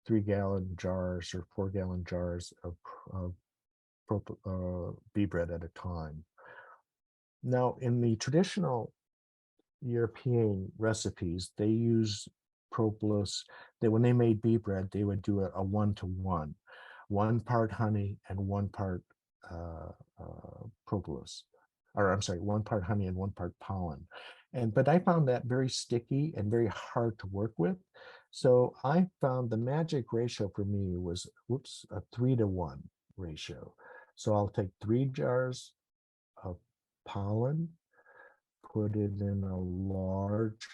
3-gallon jars or 4-gallon jars of bee bread at a time. Now, in the traditional European recipes, they use propolis. When they made bee bread, they would do a 1-to-1, 1 part honey and 1 part propolis, or I'm sorry, 1 part honey and 1 part pollen. But I found that very sticky and very hard to work with. So I found the magic ratio for me was, a 3-to-1 ratio. So I'll take 3 jars of pollen, put it in a large,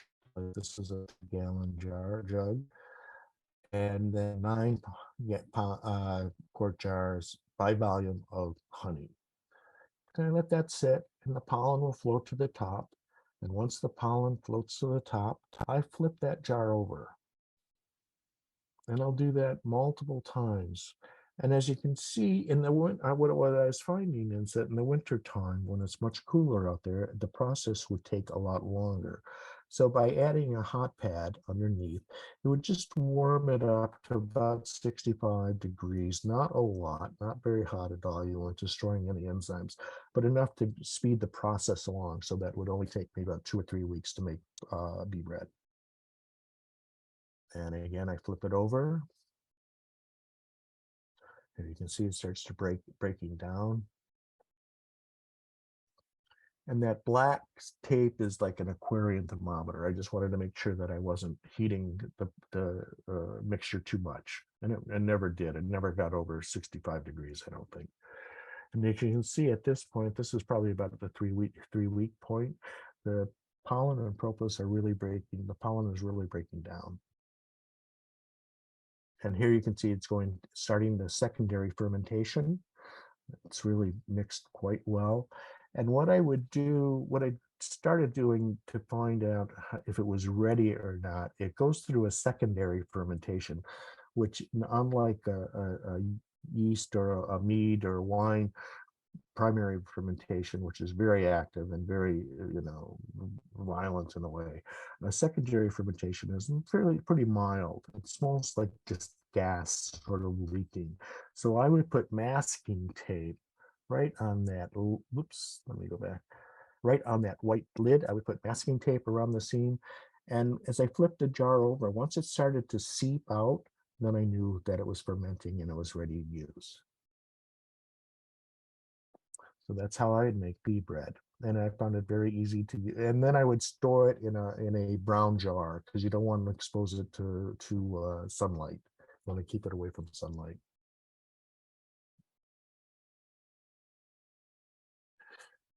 this is a gallon jug, and then 9 quart jars by volume of honey. Then I let that sit, and the pollen will float to the top. And once the pollen floats to the top, I flip that jar over. And I'll do that multiple times. And as you can see, in the what I was finding is that in the winter time, when it's much cooler out there, the process would take a lot longer. So by adding a hot pad underneath, it would just warm it up to about 65 degrees, not a lot, not very hot at all. You weren't destroying any enzymes, but enough to speed the process along. So that would only take me about 2 or 3 weeks to make bee bread. And again, I flip it over. And you can see it starts to breaking down. And that black tape is like an aquarium thermometer. I just wanted to make sure that I wasn't heating the mixture too much. And it never did. It never got over 65 degrees, I don't think. And as you can see at this point, this is probably about the 3-week point. The pollen and propolis are really breaking, the pollen is really breaking down. And here you can see it's starting the secondary fermentation. It's really mixed quite well. And what I started doing to find out if it was ready or not, it goes through a secondary fermentation, which unlike a yeast or a mead or wine, primary fermentation, which is very active and very, violent in a way. A secondary fermentation is pretty mild. It smells like just gas sort of leaking. So I would put masking tape right on that. Oops, let me go back. Right on that white lid, I would put masking tape around the seam. And as I flipped the jar over, once it started to seep out, then I knew that it was fermenting and it was ready to use. So that's how I'd make bee bread. And I found it very easy to use. And then I would store it in a brown jar because you don't want to expose it to sunlight. You want to keep it away from sunlight.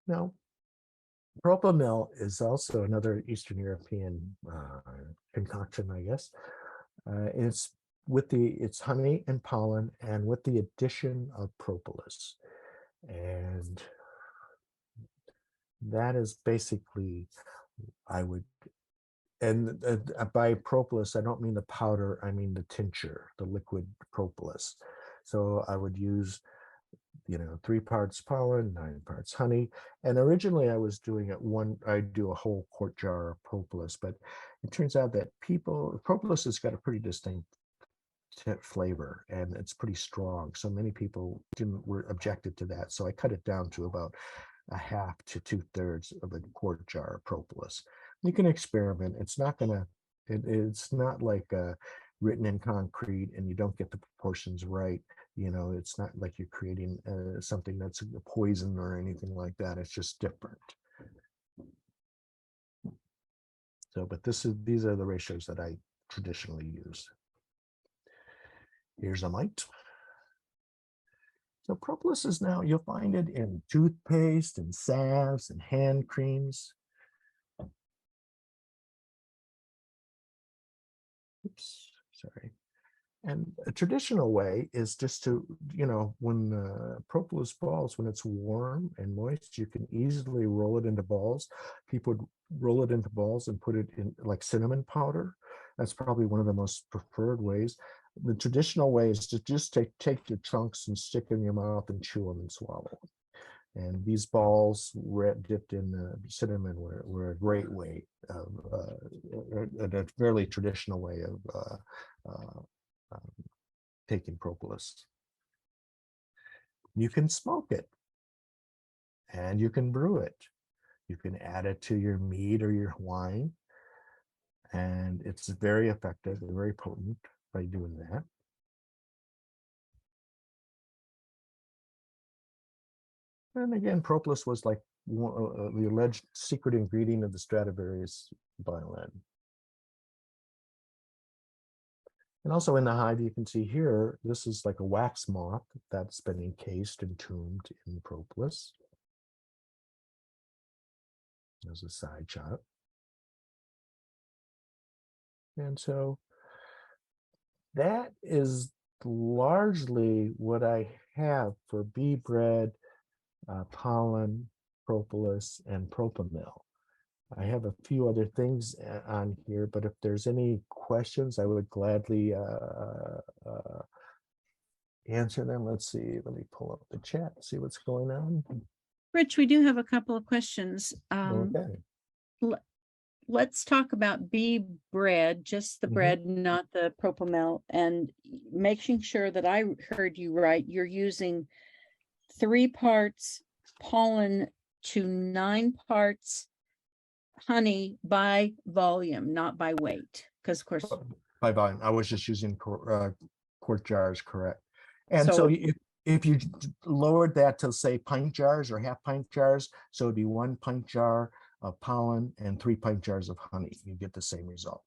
Now, propamil is also another Eastern European concoction, I guess. It's honey and pollen, and with the addition of propolis. And that is basically, by propolis, I don't mean the powder, I mean the tincture, the liquid propolis. So I would use 3 parts pollen, 9 parts honey. And originally I was doing I'd do a whole quart jar of propolis, but it turns out that propolis has got a pretty distinct flavor and it's pretty strong. So many people were objected to that. So I cut it down to about 1/2 to 2/3 of a quart jar of propolis. You can experiment. It's not like written in concrete and you don't get the proportions right. It's not like you're creating something that's a poison or anything like that. It's just different. So, but these are the ratios that I traditionally use. Here's a mite. So propolis is now, you'll find it in toothpaste and salves and hand creams. Oops, sorry. And a traditional way is just to, when propolis balls, when it's warm and moist, you can easily roll it into balls. People would roll it into balls and put it in like cinnamon powder. That's probably one of the most preferred ways. The traditional way is to just take your chunks and stick in your mouth and chew them and swallow. And these balls dipped in cinnamon were a great way of a fairly traditional way of taking propolis. You can smoke it and you can brew it. You can add it to your mead or your wine. And it's very effective and very potent by doing that. And again, propolis was like the alleged secret ingredient of the Stradivarius violin. And also in the hive, you can see here, this is like a wax moth that's been encased and entombed in propolis. There's a side shot. And so that is largely what I have for bee bread, pollen, propolis, and propamil. I have a few other things on here, but if there's any questions, I would gladly answer them. Let's see, let me pull up the chat, see what's going on. Rich, we do have a couple of questions. Okay. Let's talk about bee bread, just the Mhm. bread, not the propamil, and making sure that I heard you right. You're using 3 parts pollen to 9 parts honey by volume, not by weight. Because of course, By volume, I was just using quart jars, correct. And So- so if you lowered that to say pint jars or half pint jars, so it'd be 1 pint jar of pollen and 3 pint jars of honey, you get the same result.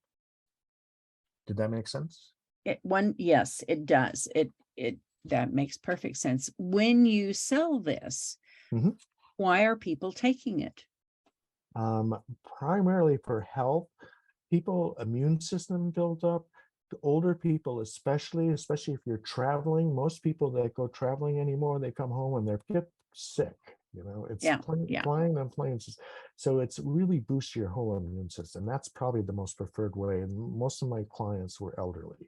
Did that make sense? yes, it does. That makes perfect sense. When you sell this, Mhm. why are people taking it? Primarily for health. People immune system builds up. The older people, especially if you're traveling, most people that go traveling anymore, they come home and they're get sick. It's Yeah, flying on planes. So it's really boosts your whole immune system. That's probably the most preferred way. And most of my clients were elderly.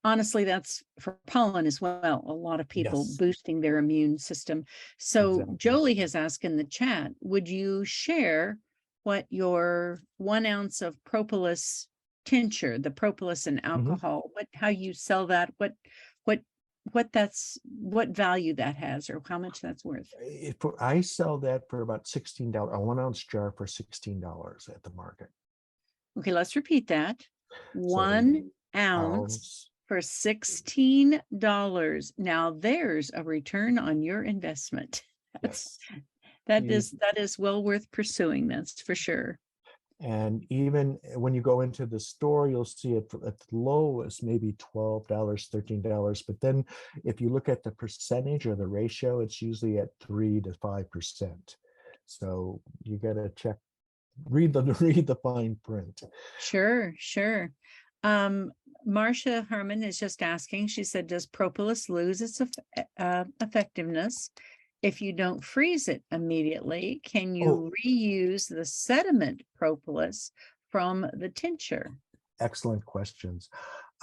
Honestly, that's for pollen as well. A lot of people Yes. boosting their immune system. So Exactly. Jolie has asked in the chat, would you share what your 1 ounce of propolis tincture, the propolis and alcohol, how you sell that, what value that has, or how much that's worth? I sell that for about $16, a 1 ounce jar for $16 at the market. Okay, let's repeat that. So 1 ounce for $16. Now there's a return on your investment. Yes. That is well worth pursuing. That's for sure. And even when you go into the store, you'll see it at the lowest, maybe $12, $13. But then if you look at the percentage or the ratio, it's usually at 3 to 5%. So you got to read the fine print. Sure. Marcia Herman is just asking, she said, does propolis lose its effectiveness if you don't freeze it immediately? Can you reuse the sediment propolis from the tincture? Excellent questions.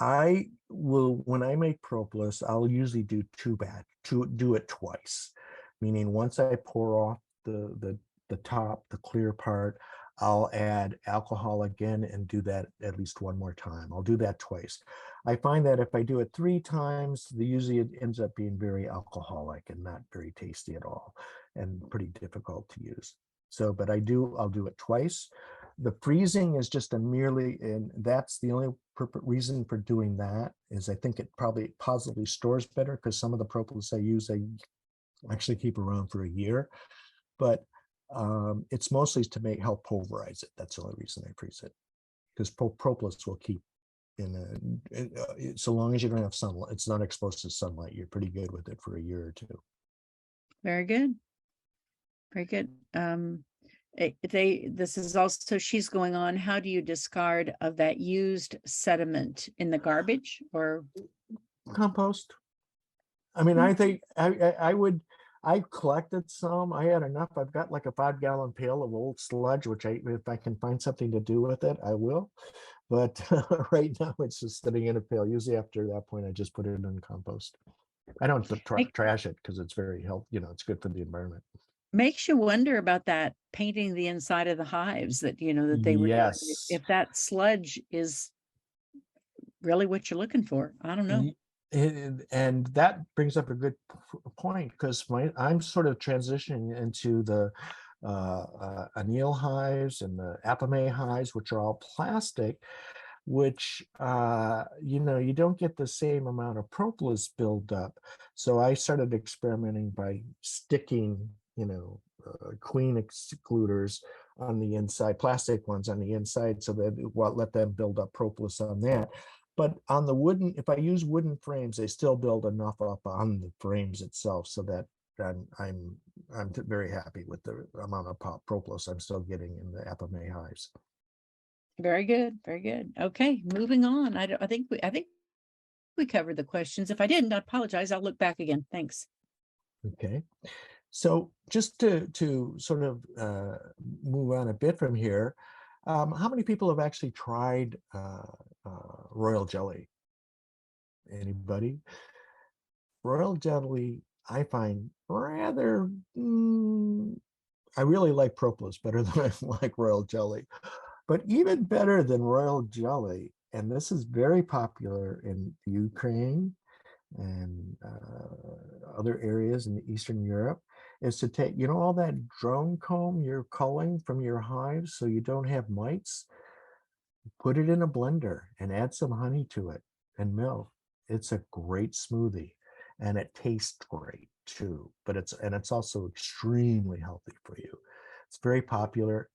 I will, when I make propolis, I'll usually do do it twice, meaning once I pour off the top, the clear part, I'll add alcohol again and do that at least 1 more time. I'll do that twice. I find that if I do it 3 times, usually it ends up being very alcoholic and not very tasty at all and pretty difficult to use. So, but I'll do it twice. The freezing is just and that's the only reason for doing that is I think it probably positively stores better because some of the propolis I use, I actually keep around for a year, but it's mostly to help pulverize it. That's the only reason I freeze it, because propolis will keep so long as you don't have sunlight, it's not exposed to sunlight, you're pretty good with it for a year or 2. Very good. This is also, she's going on, how do you discard of that used sediment in the garbage or? Compost. I mean, I think I would, I collected some. I had enough. I've got like a 5-gallon pail of old sludge, which if I can find something to do with it, I will. But right now it's just sitting in a pail. Usually after that point, I just put it in compost. I don't trash it because it's very healthy. You know, it's good for the environment. Makes you wonder about that painting the inside of the hives that, that they were doing. Yes. If that sludge is really what you're looking for, I don't know. And that brings up a good point, because I'm sort of transitioning into the anneal hives and the apame hives, which are all plastic, which you don't get the same amount of propolis buildup. So I started experimenting by sticking queen excluders on the inside, plastic ones on the inside, so that let them build up propolis on that. But on the wooden, if I use wooden frames, they still build enough up on the frames itself, so that I'm very happy with the amount of propolis I'm still getting in the apame hives. Very good, very good. Okay, moving on. I think we covered the questions. If I didn't, I apologize. I'll look back again. Thanks. Okay. So just to sort of move on a bit from here, how many people have actually tried royal jelly? Anybody? Royal jelly, I find rather, I really like propolis better than I like royal jelly. But even better than royal jelly, and this is very popular in Ukraine and other areas in Eastern Europe, is to take, all that drone comb you're culling from your hives so you don't have mites, put it in a blender and add some honey to it and milk. It's a great smoothie, and it tastes great too, but it's also extremely healthy for you. It's very popular.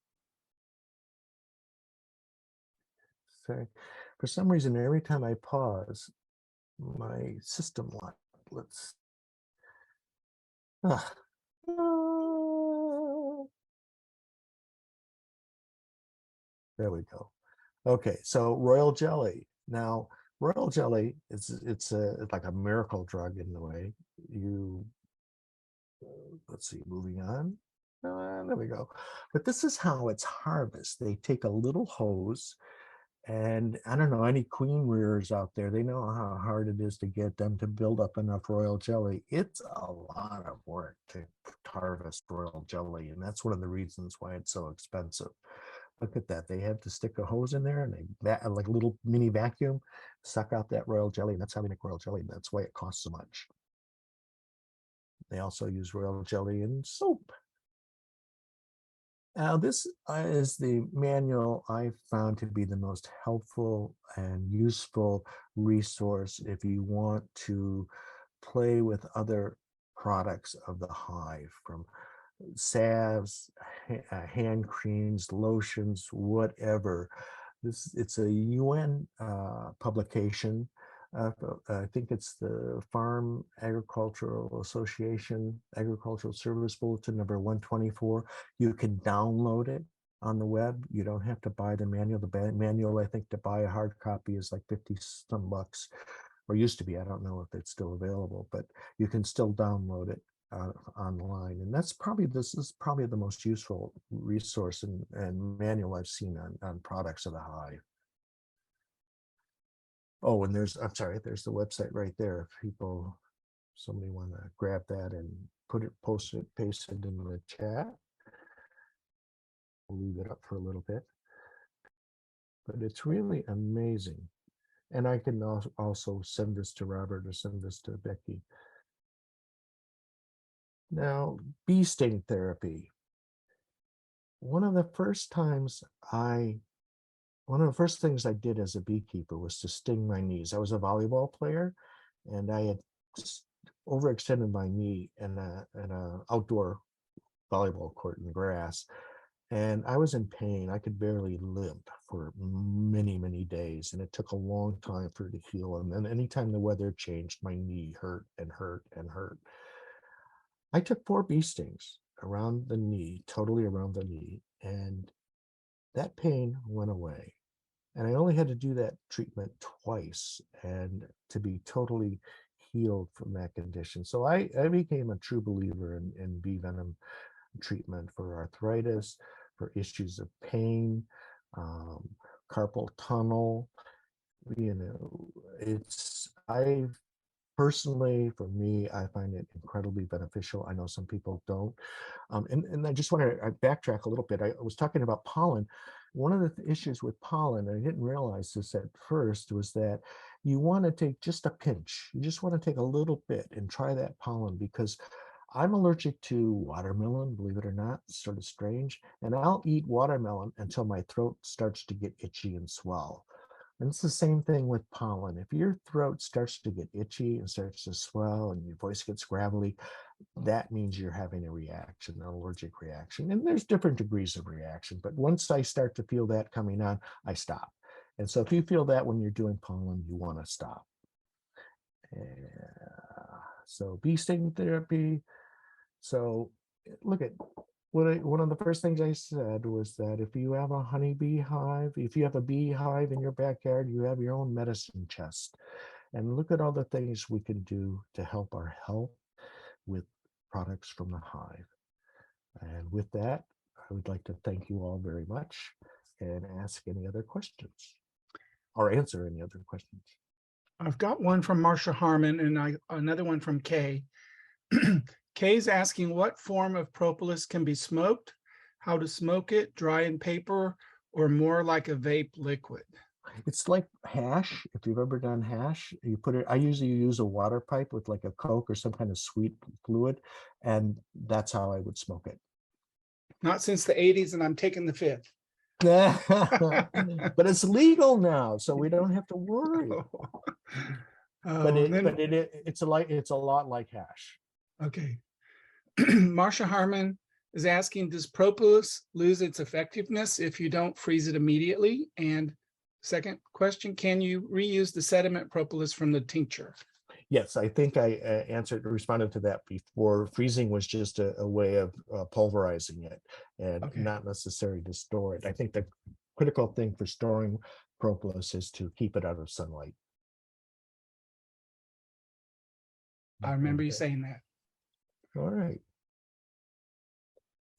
So for some reason, every time I pause, my system let's there we go. Okay, so royal jelly. Now, royal jelly it's like a miracle drug in the way. Let's see, moving on. There we go. But this is how it's harvested. They take a little hose, and I don't know, any queen rearers out there, they know how hard it is to get them to build up enough royal jelly. It's a lot of work to harvest royal jelly, and that's one of the reasons why it's so expensive. Look at that. They have to stick a hose in there, and they like a little mini vacuum, suck out that royal jelly, and that's how they make royal jelly. And that's why it costs so much. They also use royal jelly in soap. Now, this is the manual I found to be the most helpful and useful resource if you want to play with other products of the hive, from salves, hand creams, lotions, whatever. It's a UN publication. I think it's the Farm Agricultural Association Agricultural Service Bulletin number 124. You can download it on the web. You don't have to buy the manual. The manual, I think, to buy a hard copy is like 50 some bucks, or used to be. I don't know if it's still available, but you can still download it online. And this is probably the most useful resource and manual I've seen on products of the hive. Oh, and there's the website right there. If somebody want to grab that and paste it in the chat. We'll leave it up for a little bit. But it's really amazing. And I can also send this to Robert or send this to Becky. Now, bee sting therapy. One of the first things I did as a beekeeper was to sting my knees. I was a volleyball player, and I had overextended my knee in an outdoor volleyball court in the grass, and I was in pain. I could barely limp for many, many days, and it took a long time for it to heal. And then anytime the weather changed, my knee hurt and hurt and hurt. I took 4 bee stings, around the knee, totally around the knee, and that pain went away. And I only had to do that treatment twice and to be totally healed from that condition. So I became a true believer in bee venom treatment for arthritis, for issues of pain, carpal tunnel. You know, I personally, for me, I find it incredibly beneficial. I know some people don't. And I just want to backtrack a little bit. I was talking about pollen. One of the issues with pollen, and I didn't realize this at first, was that you want to take just a pinch. You just want to take a little bit and try that pollen, because I'm allergic to watermelon, believe it or not. It's sort of strange. And I'll eat watermelon until my throat starts to get itchy and swell. And it's the same thing with pollen. If your throat starts to get itchy and starts to swell and your voice gets gravelly, that means you're having a reaction, an allergic reaction. And there's different degrees of reaction. But once I start to feel that coming on, I stop. And so if you feel that when you're doing pollen, you want to stop. So bee sting therapy. So look at one of the first things I said was that if you have a honeybee hive, if you have a beehive in your backyard, you have your own medicine chest. And look at all the things we can do to help our health with products from the hive. And with that, I would like to thank you all very much and ask any other questions or answer any other questions. I've got one from Marsha Harmon and another one from Kay. Kay's asking what form of propolis can be smoked, how to smoke it, dry in paper, or more like a vape liquid. It's like hash. If you've ever done hash, you put it, I usually use a water pipe with like a Coke or some kind of sweet fluid, and that's how I would smoke it. Not since the 80s, and I'm taking the fifth. But it's legal now, so we don't have to worry. But it's a lot like hash. Okay. Marsha Harmon is asking, does propolis lose its effectiveness if you don't freeze it immediately? And second question, can you reuse the sediment propolis from the tincture? Yes, I think I responded to that before. Freezing was just a way of pulverizing it and not necessary to store it. I think the critical thing for storing propolis is to keep it out of sunlight. I remember you saying that. All right.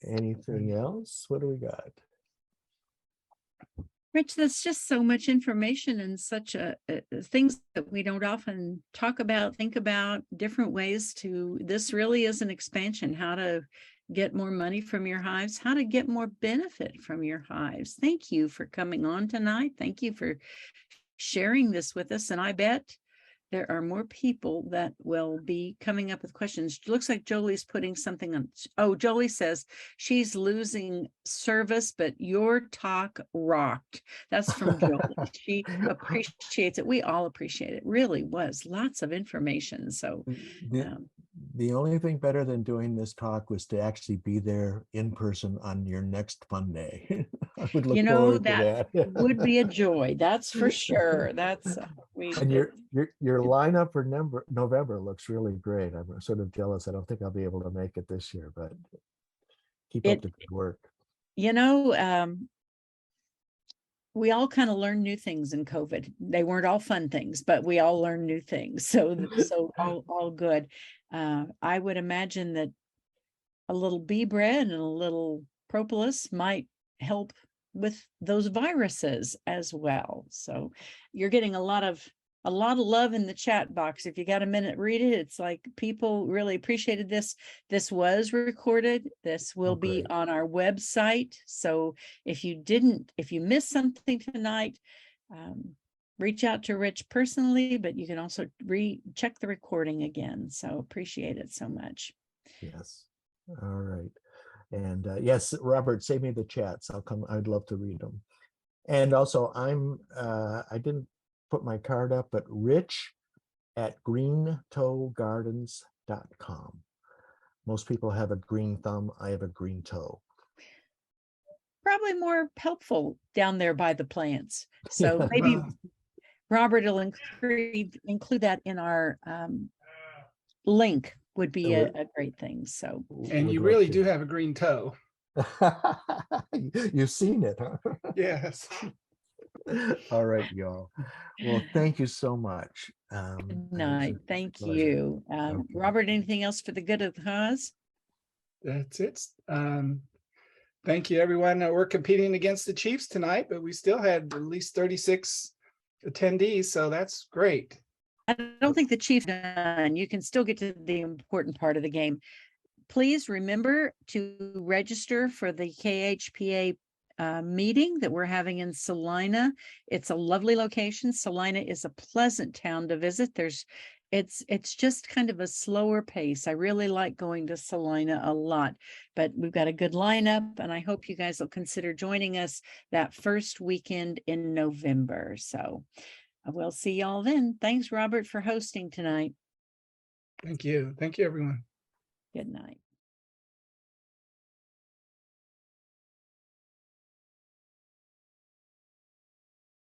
Anything else? What do we got? Rich, that's just so much information and such things that we don't often talk about, think about, different ways to, this really is an expansion, how to get more money from your hives, how to get more benefit from your hives. Thank you for coming on tonight. Thank you for sharing this with us. And I bet there are more people that will be coming up with questions. Looks like Jolie's putting something on. Oh, Jolie says she's losing service, but your talk rocked. That's from Jolie. She appreciates it. We all appreciate it. Really was lots of information. So the only thing better than doing this talk was to actually be there in person on your next fun day. I would look forward to that. Would be a joy. That's for sure. That's and your lineup for November looks really great. I'm sort of jealous. I don't think I'll be able to make it this year, but keep up the good work. You know, we all kind of learned new things in COVID. They weren't all fun things, but we all learned new things. So all good. I would imagine that a little bee bread and a little propolis might help with those viruses as well. So you're getting a lot of love in the chat box. If you got a minute, read it. It's like people really appreciated this. This was recorded. This will be on our website. So if you missed something tonight, reach out to Rich personally, but you can also check the recording again. So appreciate it so much. Yes. All right. And yes, Robert, save me the chats. I'd love to read them. And also I didn't put my card up, but rich@greentoegardens.com. Most people have a green thumb. I have a green toe. Probably more helpful down there by the plants. So maybe Robert will include that in our link would be It a great thing. So And would you love really to. do have a green toe. You've seen it, huh? Yes. All right, y'all. Well, thank you so much. good It was night. a Thank pleasure. you. Okay. Robert, anything else for the good of the cause? That's it. Thank you, everyone. We're competing against the Chiefs tonight, but we still had at least 36 attendees, so that's great. I don't think the Chiefs done. You can still get to the important part of the game. Please remember to register for the KHPA meeting that we're having in Salina. It's a lovely location. Salina is a pleasant town to visit. It's just kind of a slower pace. I really like going to Salina a lot, but we've got a good lineup, and I hope you guys will consider joining us that first weekend in November. So we'll see y'all then. Thanks, Robert, for hosting tonight. Thank you. Thank you, everyone. Good night.